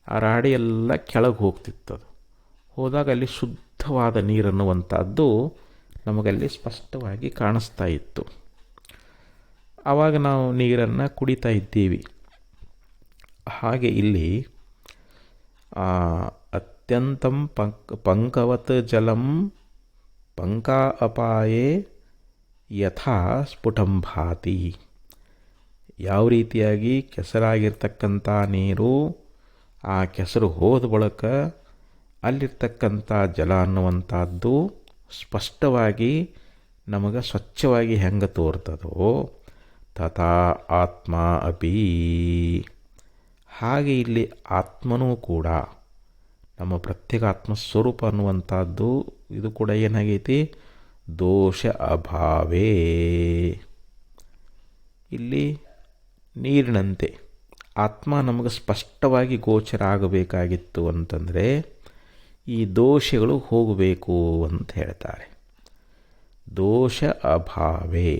ಆ ರಾಡಿ ಎಲ್ಲ ಕೆಳಗೆ ಹೋಗ್ತಿತ್ತು. ಅದು ಹೋದಾಗ ಅಲ್ಲಿ ಶುದ್ಧವಾದ ನೀರನ್ನುವಂಥದ್ದು ನಮಗಲ್ಲಿ ಸ್ಪಷ್ಟವಾಗಿ ಕಾಣಿಸ್ತಾ ಇತ್ತು. ಆವಾಗ ನಾವು ನೀರನ್ನು ಕುಡಿತಾ ಇದ್ದೀವಿ. ಹಾಗೆ ಇಲ್ಲಿ ಅತ್ಯಂತಂ ಪಂಕವತ್ ಜಲಂ ಪಂಕಾ ಅಪಾಯೇ ಯಥಾ ಸ್ಫುಟಂ ಭಾತಿ, ಯಾವ ರೀತಿಯಾಗಿ ಕೆಸರಾಗಿರ್ತಕ್ಕಂಥ ನೀರು ಆ ಕೆಸರು ಹೋದ ಬಳಿಕ ಅಲ್ಲಿರ್ತಕ್ಕಂಥ ಜಲ ಅನ್ನುವಂಥದ್ದು ಸ್ಪಷ್ಟವಾಗಿ ನಮಗೆ ಸ್ವಚ್ಛವಾಗಿ ಹೆಂಗೆ ತೋರ್ತದೋ ತಥಾ ಆತ್ಮ ಅಪಿ, ಹಾಗೆ ಇಲ್ಲಿ ಆತ್ಮನೂ ಕೂಡ ನಮ್ಮ ಪ್ರತ್ಯೇಕ ಆತ್ಮಸ್ವರೂಪ ಅನ್ನುವಂಥದ್ದು ಇದು ಕೂಡ ಏನಾಗೈತಿ, ದೋಷ ಅಭಾವೇ. ಇಲ್ಲಿ ನೀರಿನಂತೆ ಆತ್ಮ ನಮಗೆ ಸ್ಪಷ್ಟವಾಗಿ ಗೋಚರ ಆಗಬೇಕಾಗಿತ್ತು ಅಂತಂದರೆ ಈ ದೋಷಗಳು ಹೋಗಬೇಕು ಅಂತ ಹೇಳ್ತಾರೆ. ದೋಷ ಅಭಾವೇ,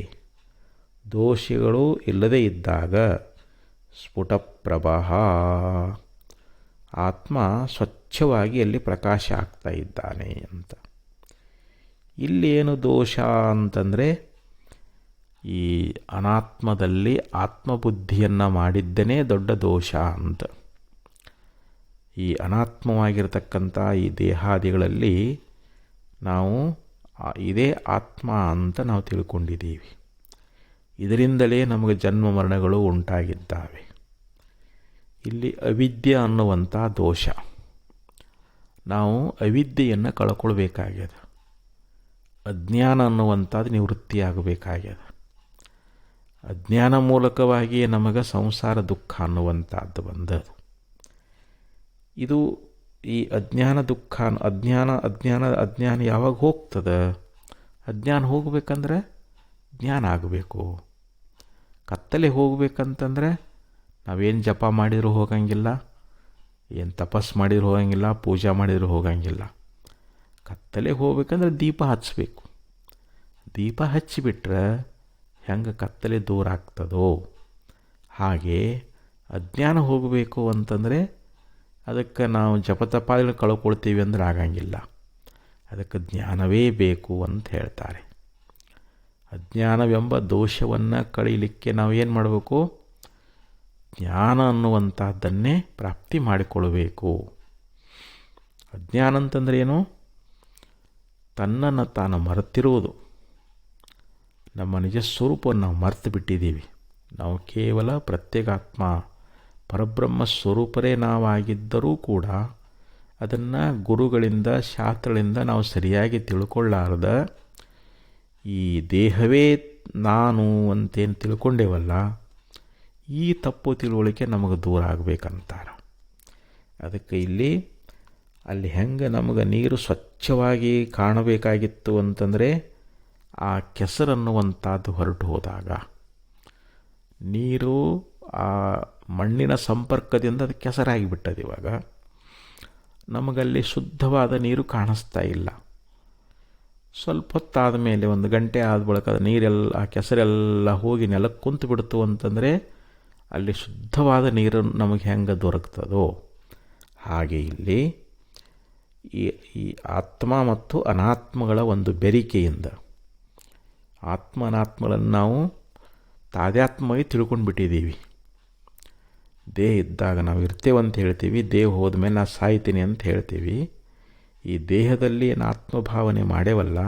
ದೋಷಗಳು ಇಲ್ಲದೇ ಇದ್ದಾಗ ಸ್ಫುಟಪ್ರಭಃ, ಆತ್ಮ ಸ್ವಚ್ಛವಾಗಿ ಅಲ್ಲಿ ಪ್ರಕಾಶ ಆಗ್ತಾ ಇದ್ದಾನೆ ಅಂತ. ಇಲ್ಲಿ ಏನು ದೋಷ ಅಂತಂದರೆ ಈ ಅನಾತ್ಮದಲ್ಲಿ ಆತ್ಮಬುದ್ಧಿಯನ್ನು ಮಾಡಿದ್ದನೇ ದೊಡ್ಡ ದೋಷ ಅಂತ. ಈ ಅನಾತ್ಮವಾಗಿರತಕ್ಕಂಥ ಈ ದೇಹಾದಿಗಳಲ್ಲಿ ನಾವು ಇದೇ ಆತ್ಮ ಅಂತ ನಾವು ತಿಳ್ಕೊಂಡಿದ್ದೀವಿ. ಇದರಿಂದಲೇ ನಮಗೆ ಜನ್ಮ ಮರಣಗಳು ಉಂಟಾಗಿದ್ದಾವೆ. ಇಲ್ಲಿ ಅವಿದ್ಯೆ ಅನ್ನುವಂಥ ದೋಷ. ನಾವು ಅವಿದ್ಯೆಯನ್ನು ಕಳ್ಕೊಳ್ಬೇಕಾಗ್ಯದ. ಅಜ್ಞಾನ ಅನ್ನುವಂಥದ್ದು ನಿವೃತ್ತಿಯಾಗಬೇಕಾಗ್ಯದ. ಅಜ್ಞಾನ ಮೂಲಕವಾಗಿಯೇ ನಮಗೆ ಸಂಸಾರ ದುಃಖ ಅನ್ನುವಂಥದ್ದು ಬಂದದು. ಇದು ಈ ಅಜ್ಞಾನ ದುಃಖ ಅಜ್ಞಾನ ಯಾವಾಗ ಹೋಗ್ತದೆ? ಅಜ್ಞಾನ ಹೋಗಬೇಕಂದ್ರೆ ಜ್ಞಾನ ಆಗಬೇಕು. ಕತ್ತಲೆ ಹೋಗ್ಬೇಕಂತಂದರೆ ನಾವೇನು ಜಪ ಮಾಡಿದರೂ ಹೋಗಂಗಿಲ್ಲ, ಏನು ತಪಸ್ಸು ಮಾಡಿದರೂ ಹೋಗಂಗಿಲ್ಲ, ಪೂಜೆ ಮಾಡಿದರೂ ಹೋಗಂಗಿಲ್ಲ. ಕತ್ತಲೆ ಹೋಗ್ಬೇಕಂದ್ರೆ ದೀಪ ಹಚ್ಚಬೇಕು. ದೀಪ ಹಚ್ಚಿಬಿಟ್ರೆ ಹೆಂಗೆ ಕತ್ತಲೆ ದೂರ ಆಗ್ತದೋ ಹಾಗೆ ಅಜ್ಞಾನ ಹೋಗಬೇಕು ಅಂತಂದರೆ ಅದಕ್ಕೆ ನಾವು ಜಪತಪಾದಿಗಳು ಕಳ್ಕೊಳ್ತೀವಿ ಅಂದ್ರೆ ಆಗಂಗಿಲ್ಲ. ಅದಕ್ಕೆ ಜ್ಞಾನವೇ ಬೇಕು ಅಂತ ಹೇಳ್ತಾರೆ. ಅಜ್ಞಾನವೆಂಬ ದೋಷವನ್ನು ಕಳೀಲಿಕ್ಕೆ ನಾವು ಏನು ಮಾಡಬೇಕು? ಜ್ಞಾನ ಅನ್ನುವಂಥದ್ದನ್ನೇ ಪ್ರಾಪ್ತಿ ಮಾಡಿಕೊಳ್ಳಬೇಕು. ಅಜ್ಞಾನ ಅಂತಂದ್ರೆ ಏನು? ತನ್ನನ್ನು ತಾನು ಮರೆತಿರುವುದು. ನಮ್ಮ ನಿಜ ಸ್ವರೂಪವನ್ನು ನಾವು ಮರೆತು ಬಿಟ್ಟಿದ್ದೀವಿ. ನಾವು ಕೇವಲ ಪ್ರತ್ಯೇಕಾತ್ಮ ಪರಬ್ರಹ್ಮ ಸ್ವರೂಪರೇ ನಾವಾಗಿದ್ದರೂ ಕೂಡ ಅದನ್ನು ಗುರುಗಳಿಂದ ಶಾಸ್ತ್ರಗಳಿಂದ ನಾವು ಸರಿಯಾಗಿ ತಿಳ್ಕೊಳ್ಳಾರ್ದ ಈ ದೇಹವೇ ನಾನು ಅಂತೇನು ತಿಳ್ಕೊಂಡೇವಲ್ಲ, ಈ ತಪ್ಪು ತಿಳುವಳಿಕೆ ನಮಗೆ ದೂರ ಆಗಬೇಕಂತಾರೆ. ಅದಕ್ಕೆ ಅಲ್ಲಿ ಹೆಂಗೆ ನಮಗೆ ನೀರು ಸ್ವಚ್ಛವಾಗಿ ಕಾಣಬೇಕಾಗಿತ್ತು ಅಂತಂದರೆ ಆ ಕೆಸರನ್ನುವಂಥದ್ದು ಹೊರಟು ಹೋದಾಗ ನೀರು ಆ ಮಣ್ಣಿನ ಸಂಪರ್ಕದಿಂದ ಅದು ಕೆಸರಾಗಿಬಿಟ್ಟದು. ಇವಾಗ ನಮಗಲ್ಲಿ ಶುದ್ಧವಾದ ನೀರು ಕಾಣಿಸ್ತಾ ಇಲ್ಲ. ಸ್ವಲ್ಪ ಹೊತ್ತಾದ ಮೇಲೆ 1 ಗಂಟೆ ಆದ ಬಳಿಕ ಅದು ನೀರೆಲ್ಲ ಆ ಕೆಸರೆಲ್ಲ ಹೋಗಿ ನೆಲಕ್ಕೆ ಕುಂತು ಬಿಡ್ತು ಅಂತಂದರೆ ಅಲ್ಲಿ ಶುದ್ಧವಾದ ನೀರು ನಮಗೆ ಹೆಂಗೆ ದೊರಕ್ತದೋ ಹಾಗೆ ಇಲ್ಲಿ ಈ ಆತ್ಮ ಮತ್ತು ಅನಾತ್ಮಗಳ ಒಂದು ಬೆರಿಕೆಯಿಂದ ಆತ್ಮ ಅನಾತ್ಮಗಳನ್ನು ನಾವು ತಾದಾತ್ಮವಾಗಿ ತಿಳ್ಕೊಂಡು ಬಿಟ್ಟಿದ್ದೀವಿ. ದೇಹ ಇದ್ದಾಗ ನಾವು ಇರ್ತೇವೆ ಅಂತ ಹೇಳ್ತೀವಿ, ದೇಹ ಹೋದ್ಮೇಲೆ ನಾನು ಸಾಯ್ತೀನಿ ಅಂತ ಹೇಳ್ತೀವಿ. ಈ ದೇಹದಲ್ಲಿ ಏನು ಆತ್ಮಭಾವನೆ ಮಾಡೇವಲ್ಲ,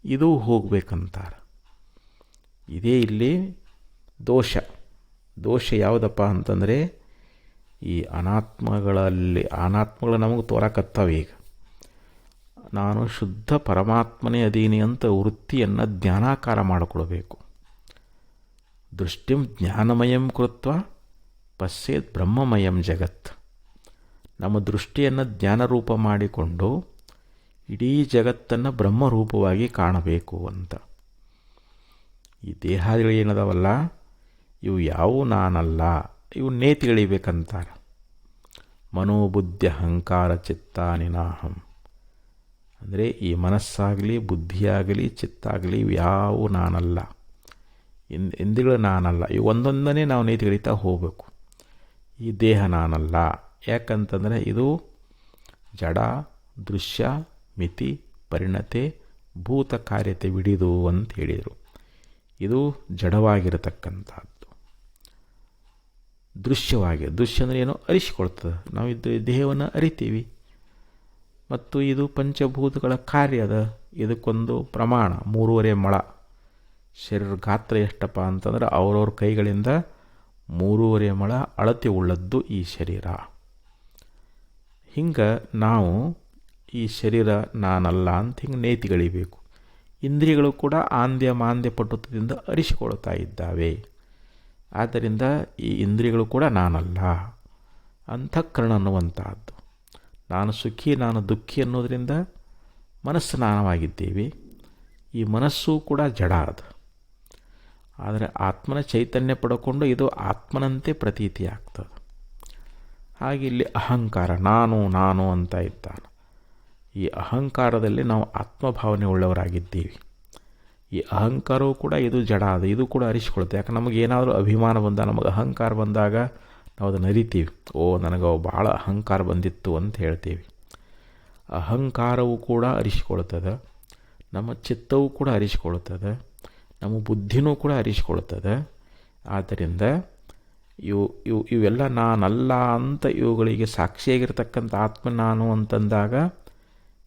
ಇದು ಹೋಗ್ಬೇಕಂತಾರೆ. ಇದೇ ಇಲ್ಲಿ ದೋಷ ಯಾವುದಪ್ಪ ಅಂತಂದರೆ ಈ ಅನಾತ್ಮಗಳು ನಮಗೆ ತೋರಕತ್ತವೆ. ಈಗ ನಾನು ಶುದ್ಧ ಪರಮಾತ್ಮನೇ ಅದೀನಿ ಅಂತ ವೃತ್ತಿಯನ್ನು ಜ್ಞಾನಾಕಾರ ಮಾಡಿಕೊಳ್ಬೇಕು. ದೃಷ್ಟಿಂ ಜ್ಞಾನಮಯಂ ಕೃತ್ವ ಪಶ್ಯೇತ್ ಬ್ರಹ್ಮಮಯಂ ಜಗತ್. ನಮ್ಮ ದೃಷ್ಟಿಯನ್ನು ಜ್ಞಾನರೂಪ ಮಾಡಿಕೊಂಡು ಇಡೀ ಜಗತ್ತನ್ನು ಬ್ರಹ್ಮರೂಪವಾಗಿ ಕಾಣಬೇಕು ಅಂತ. ಈ ದೇಹಾದಿಗಳು ಏನದವಲ್ಲ, ಇವು ಯಾವುವು ನಾನಲ್ಲ, ಇವು ನೇತಿಗಳಿಬೇಕಂತಾರೆ. ಮನೋಬುದ್ಧಿ ಅಹಂಕಾರ ಚಿತ್ತಾನಿನಾಹಂ. ಅಂದರೆ ಈ ಮನಸ್ಸಾಗಲಿ, ಬುದ್ಧಿಯಾಗಲಿ, ಚಿತ್ತಾಗಲಿ ಇವು ಯಾವುವು ನಾನಲ್ಲ, ಇಂದ್ರಿಯಗಳು ನಾನಲ್ಲ. ಇವು ಒಂದೊಂದನೇ ನಾವು ನೇತಿಗಳಿತಾ ಹೋಗಬೇಕು. ಈ ದೇಹ ನಾನಲ್ಲ, ಯಾಕಂತಂದರೆ ಇದು ಜಡ, ದೃಶ್ಯ, ಮಿತಿ, ಪರಿಣತೆ, ಭೂತ ಕಾರ್ಯತೆ ಬಿಡಿದು ಅಂತ ಹೇಳಿದರು. ಇದು ಜಡವಾಗಿರತಕ್ಕಂಥದ್ದು. ದೃಶ್ಯ ಅಂದರೆ ಏನೋ ಅರಿಸಿಕೊಳ್ತದೆ. ನಾವು ದೇಹವನ್ನು ಅರಿತೀವಿ. ಮತ್ತು ಇದು ಪಂಚಭೂತಗಳ ಕಾರ್ಯದ. ಇದಕ್ಕೊಂದು ಪ್ರಮಾಣ 3.5 ಮೊಳ. ಶರೀರ ಗಾತ್ರ ಎಷ್ಟಪ್ಪ ಅಂತಂದ್ರೆ ಅವ್ರವ್ರ ಕೈಗಳಿಂದ 3.5 ಮೊಳ ಅಳತೆ ಉಳ್ಳದ್ದು ಈ ಶರೀರ. ಹಿಂಗೆ ನಾವು ಈ ಶರೀರ ನಾನಲ್ಲ ಅಂತ ಹಿಂಗೆ ನೇತಿಗಳಿಬೇಕು. ಇಂದ್ರಿಯಗಳು ಕೂಡ ಆಂದ್ಯ ಮಾಂದ್ಯ ಪಟುತ್ವದಿಂದ ಅರಿಸಿಕೊಳ್ತಾ ಇದ್ದಾವೆ. ಆದ್ದರಿಂದ ಈ ಇಂದ್ರಿಯಗಳು ಕೂಡ ನಾನಲ್ಲ. ಅಂತಃಕರಣ ಅನ್ನುವಂಥದ್ದು. ನಾನು ಸುಖಿ, ನಾನು ದುಃಖಿ ಅನ್ನೋದರಿಂದ ಮನಸ್ಸು ನಾನವಾಗಿದ್ದೇವೆ. ಈ ಮನಸ್ಸು ಕೂಡ ಜಡ ಅದು. ಆದರೆ ಆತ್ಮನ ಚೈತನ್ಯ ಪಡ್ಕೊಂಡು ಇದು ಆತ್ಮನಂತೆ ಪ್ರತೀತಿ ಆಗ್ತದೆ. ಹಾಗೆ ಇಲ್ಲಿ ಅಹಂಕಾರ, ನಾನು ನಾನು ಅಂತ ಇದ್ದಾನೆ. ಈ ಅಹಂಕಾರದಲ್ಲಿ ನಾವು ಆತ್ಮಭಾವನೆ ಉಳ್ಳವರಾಗಿದ್ದೀವಿ. ಈ ಅಹಂಕಾರವೂ ಕೂಡ ಇದು ಜಡ ಅದು. ಇದು ಕೂಡ ಅರಿಸಿಕೊಳುತ್ತೆ. ಯಾಕೆ ನಮಗೇನಾದರೂ ಅಭಿಮಾನ ಬಂದಾಗ, ನಮಗೆ ಅಹಂಕಾರ ಬಂದಾಗ ನಾವು ಅದನ್ನು ಅರಿತೀವಿ. ನನಗೆ ಭಾಳ ಅಹಂಕಾರ ಬಂದಿತ್ತು ಅಂತ ಹೇಳ್ತೀವಿ. ಅಹಂಕಾರವೂ ಕೂಡ ಅರಿಸಿಕೊಳ್ತದೆ. ನಮ್ಮ ಚಿತ್ತವೂ ಕೂಡ ಅರಿಸಿಕೊಳ್ತದೆ. ನಮ್ಮ ಬುದ್ಧಿನೂ ಕೂಡ ಅರಿಸಿಕೊಳ್ತದೆ. ಆದ್ದರಿಂದ ಇವೆಲ್ಲ ನಾನಲ್ಲ ಅಂತ ಇವುಗಳಿಗೆ ಸಾಕ್ಷಿಯಾಗಿರ್ತಕ್ಕಂಥ ಆತ್ಮ ನಾನು ಅಂತಂದಾಗ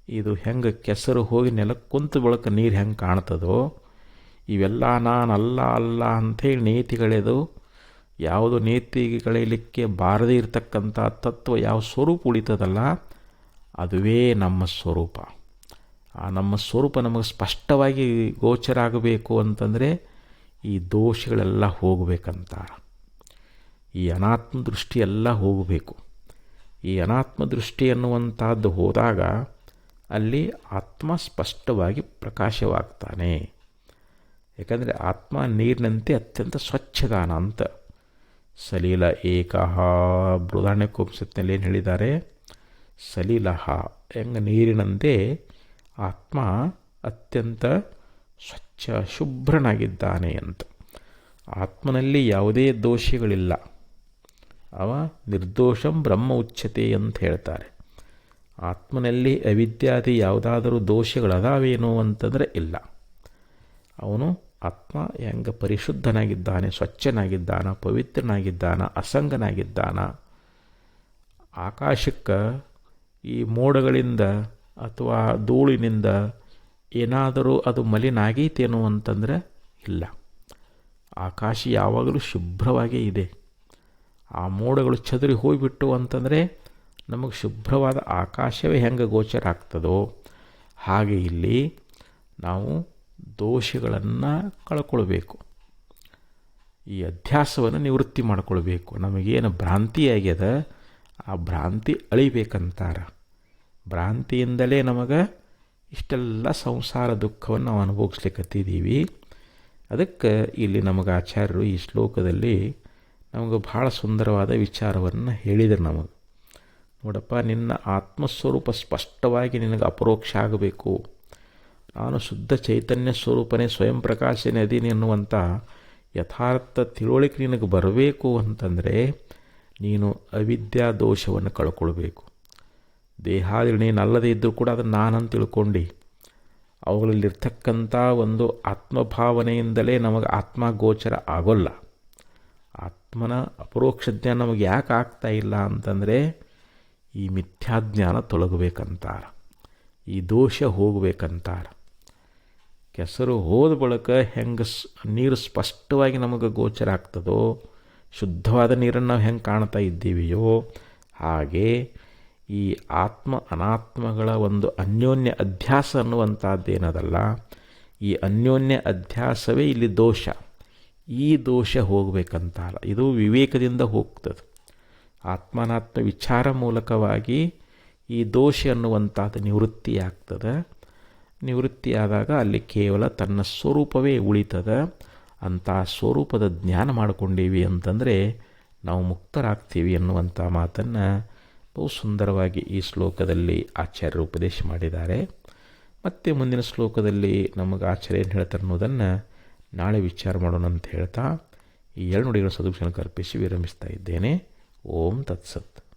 ಇದು ಹೆಂಗೆ ಕೆಸರು ಹೋಗಿ ನೆಲಕ್ಕೆ ಕುಂತು ಬಳಕ ನೀರು ಹೆಂಗೆ ಕಾಣ್ತದೋ, ಇವೆಲ್ಲ ನಾನಲ್ಲ ಅಲ್ಲ ಅಂಥೇಳಿ ನೇತಿಗಳೆದು ಯಾವುದು ನೇತಿಗಳೆಯಲಿಕ್ಕೆ ಬಾರದೇ ಇರತಕ್ಕಂಥ ತತ್ವ ಯಾವ ಸ್ವರೂಪ ಉಳಿತದಲ್ಲ, ಅದುವೇ ನಮ್ಮ ಸ್ವರೂಪ. ಆ ನಮ್ಮ ಸ್ವರೂಪ ನಮಗೆ ಸ್ಪಷ್ಟವಾಗಿ ಗೋಚರ ಆಗಬೇಕು ಅಂತಂದರೆ ಈ ದೋಷಗಳೆಲ್ಲ ಹೋಗಬೇಕಂತಾರೆ. ಈ ಅನಾತ್ಮ ದೃಷ್ಟಿಯೆಲ್ಲ ಹೋಗಬೇಕು. ಈ ಅನಾತ್ಮ ದೃಷ್ಟಿ ಅನ್ನುವಂಥದ್ದು ಹೋದಾಗ ಅಲ್ಲಿ ಆತ್ಮ ಸ್ಪಷ್ಟವಾಗಿ ಪ್ರಕಾಶವಾಗ್ತಾನೆ. ಯಾಕಂದರೆ ಆತ್ಮ ನೀರಿನಂತೆ ಅತ್ಯಂತ ಸ್ವಚ್ಛದಾನ ಅಂತ. ಸಲೀಲ ಏಕಃ ಬೃಹದಾರಣ್ಯಕೋಪನಿಷತ್ತಿನಲ್ಲಿ ಏನು ಹೇಳಿದ್ದಾರೆ? ಸಲೀಲಃ, ಹೆಂಗೆ ನೀರಿನಂತೆ ಆತ್ಮ ಅತ್ಯಂತ ಸ್ವಚ್ಛ ಶುಭ್ರನಾಗಿದ್ದಾನೆ ಅಂತ. ಆತ್ಮನಲ್ಲಿ ಯಾವುದೇ ದೋಷಗಳಿಲ್ಲ. ಅವ ನಿರ್ದೋಷಂ ಬ್ರಹ್ಮ ಉಚ್ಯತೆ ಅಂತ ಹೇಳ್ತಾರೆ. ಆತ್ಮನಲ್ಲಿ ಅವಿದ್ಯಾದಿ ಯಾವುದಾದರೂ ದೋಷಗಳದಾವೇನೋ ಅಂತಂದರೆ ಇಲ್ಲ. ಅವನು ಆತ್ಮ ಹೆಂಗೆ ಪರಿಶುದ್ಧನಾಗಿದ್ದಾನೆ, ಸ್ವಚ್ಛನಾಗಿದ್ದಾನ, ಪವಿತ್ರನಾಗಿದ್ದಾನ, ಅಸಂಗನಾಗಿದ್ದಾನ. ಆಕಾಶಕ್ಕೆ ಈ ಮೋಡಗಳಿಂದ ಅಥವಾ ಧೂಳಿನಿಂದ ಏನಾದರೂ ಅದು ಮಲಿನ ಆಗೈತೇನೋ ಅಂತಂದರೆ ಇಲ್ಲ. ಆಕಾಶ ಯಾವಾಗಲೂ ಶುಭ್ರವಾಗೇ ಇದೆ. ಆ ಮೋಡಗಳು ಚದುರಿ ಹೋಗಿಬಿಟ್ಟು ಅಂತಂದರೆ ನಮಗೆ ಶುಭ್ರವಾದ ಆಕಾಶವೇ ಹೆಂಗೆ ಗೋಚರ ಆಗ್ತದೋ ಹಾಗೆ ಇಲ್ಲಿ ನಾವು ದೋಷಗಳನ್ನು ಕಳ್ಕೊಳ್ಬೇಕು. ಈ ಅಧ್ಯಾಸವನ್ನು ನಿವೃತ್ತಿ ಮಾಡಿಕೊಳ್ಬೇಕು. ನಮಗೇನು ಭ್ರಾಂತಿ ಆಗ್ಯದ ಆ ಭ್ರಾಂತಿ ಅಳಿಬೇಕಂತಾರೆ. ಭ್ರಾಂತಿಯಿಂದಲೇ ನಮಗೆ ಇಷ್ಟೆಲ್ಲ ಸಂಸಾರ ದುಃಖವನ್ನು ನಾವು ಅನುಭವಿಸ್ಲಿಕ್ಕತ್ತಿದ್ದೀವಿ. ಅದಕ್ಕೆ ಇಲ್ಲಿ ನಮಗೆ ಆಚಾರ್ಯರು ಈ ಶ್ಲೋಕದಲ್ಲಿ ನಮಗೆ ಭಾಳ ಸುಂದರವಾದ ವಿಚಾರವನ್ನು ಹೇಳಿದರು. ನಮಗೆ ನೋಡಪ್ಪ, ನಿನ್ನ ಆತ್ಮಸ್ವರೂಪ ಸ್ಪಷ್ಟವಾಗಿ ನಿನಗೆ ಅಪರೋಕ್ಷ ಆಗಬೇಕು. ನಾನು ಶುದ್ಧ ಚೈತನ್ಯ ಸ್ವರೂಪನೇ, ಸ್ವಯಂ ಪ್ರಕಾಶನೇ ಅದೀನಿ ಎನ್ನುವಂಥ ಯಥಾರ್ಥ ತಿಳುವಳಿಕೆ ನಿನಗೆ ಬರಬೇಕು ಅಂತಂದರೆ ನೀನು ಅವಿದ್ಯಾ ದೋಷವನ್ನು ಕಳ್ಕೊಳ್ಬೇಕು. ದೇಹಾದಿಗಳು ನೀನು ಅಲ್ಲದೇ ಇದ್ದರೂ ಕೂಡ ಅದನ್ನು ನಾನಂತ ತಿಳ್ಕೊಂಡು ಅವುಗಳಲ್ಲಿರ್ತಕ್ಕಂಥ ಒಂದು ಆತ್ಮಭಾವನೆಯಿಂದಲೇ ನಮಗೆ ಆತ್ಮ ಗೋಚರ ಆಗೋಲ್ಲ. ಆತ್ಮನ ಅಪರೋಕ್ಷ ಜ್ಞಾನ ನಮಗೆ ಯಾಕೆ ಆಗ್ತಾ ಇಲ್ಲ ಅಂತಂದರೆ ಈ ಮಿಥ್ಯಾಜ್ಞಾನ ತೊಲಗಬೇಕಂತಾರೆ, ಈ ದೋಷ ಹೋಗಬೇಕಂತಾರೆ. ಕೆಸರು ಹೋದ ಬಳಿಕ ಹೆಂಗೆ ನೀರು ಸ್ಪಷ್ಟವಾಗಿ ನಮಗೆ ಗೋಚರ ಆಗ್ತದೋ, ಶುದ್ಧವಾದ ನೀರನ್ನು ನಾವು ಹೆಂಗೆ ಕಾಣ್ತಾ ಇದ್ದೀವಿಯೋ ಹಾಗೆ ಈ ಆತ್ಮ ಅನಾತ್ಮಗಳ ಒಂದು ಅನ್ಯೋನ್ಯ ಅಧ್ಯಾಸ ಅನ್ನುವಂಥದ್ದೇನದಲ್ಲ, ಈ ಅನ್ಯೋನ್ಯ ಅಧ್ಯಾಸವೇ ಇಲ್ಲಿ ದೋಷ. ಈ ದೋಷ ಹೋಗಬೇಕಂತಲ್ಲ, ಇದು ವಿವೇಕದಿಂದ ಹೋಗ್ತದೆ. ಆತ್ಮನಾತ್ಮ ವಿಚಾರ ಮೂಲಕವಾಗಿ ಈ ದೋಷ ಅನ್ನುವಂಥದ್ದು ನಿವೃತ್ತಿಯಾಗ್ತದೆ. ನಿವೃತ್ತಿಯಾದಾಗ ಅಲ್ಲಿ ಕೇವಲ ತನ್ನ ಸ್ವರೂಪವೇ ಉಳಿತದೆ. ಅಂಥ ಸ್ವರೂಪದ ಜ್ಞಾನ ಮಾಡಿಕೊಂಡೀವಿ ಅಂತಂದರೆ ನಾವು ಮುಕ್ತರಾಗ್ತೀವಿ ಅನ್ನುವಂಥ ಮಾತನ್ನು ಬಹು ಸುಂದರವಾಗಿ ಈ ಶ್ಲೋಕದಲ್ಲಿ ಆಚಾರ್ಯರು ಉಪದೇಶ ಮಾಡಿದ್ದಾರೆ. ಮತ್ತು ಮುಂದಿನ ಶ್ಲೋಕದಲ್ಲಿ ನಮಗೆ ಆಚಾರ್ಯ ಏನು ಹೇಳ್ತಾರೆ ಅನ್ನೋದನ್ನು ನಾಳೆ ವಿಚಾರ ಮಾಡೋಣ ಅಂತ ಹೇಳ್ತಾ ಈ ಎರಡು ನುಡಿಗಳ ಸದುಪಯೋಗ ಕಲ್ಪಿಸಿ ವಿರಮಿಸ್ತಾ ಇದ್ದೇನೆ. ಓಂ ತತ್ಸತ್.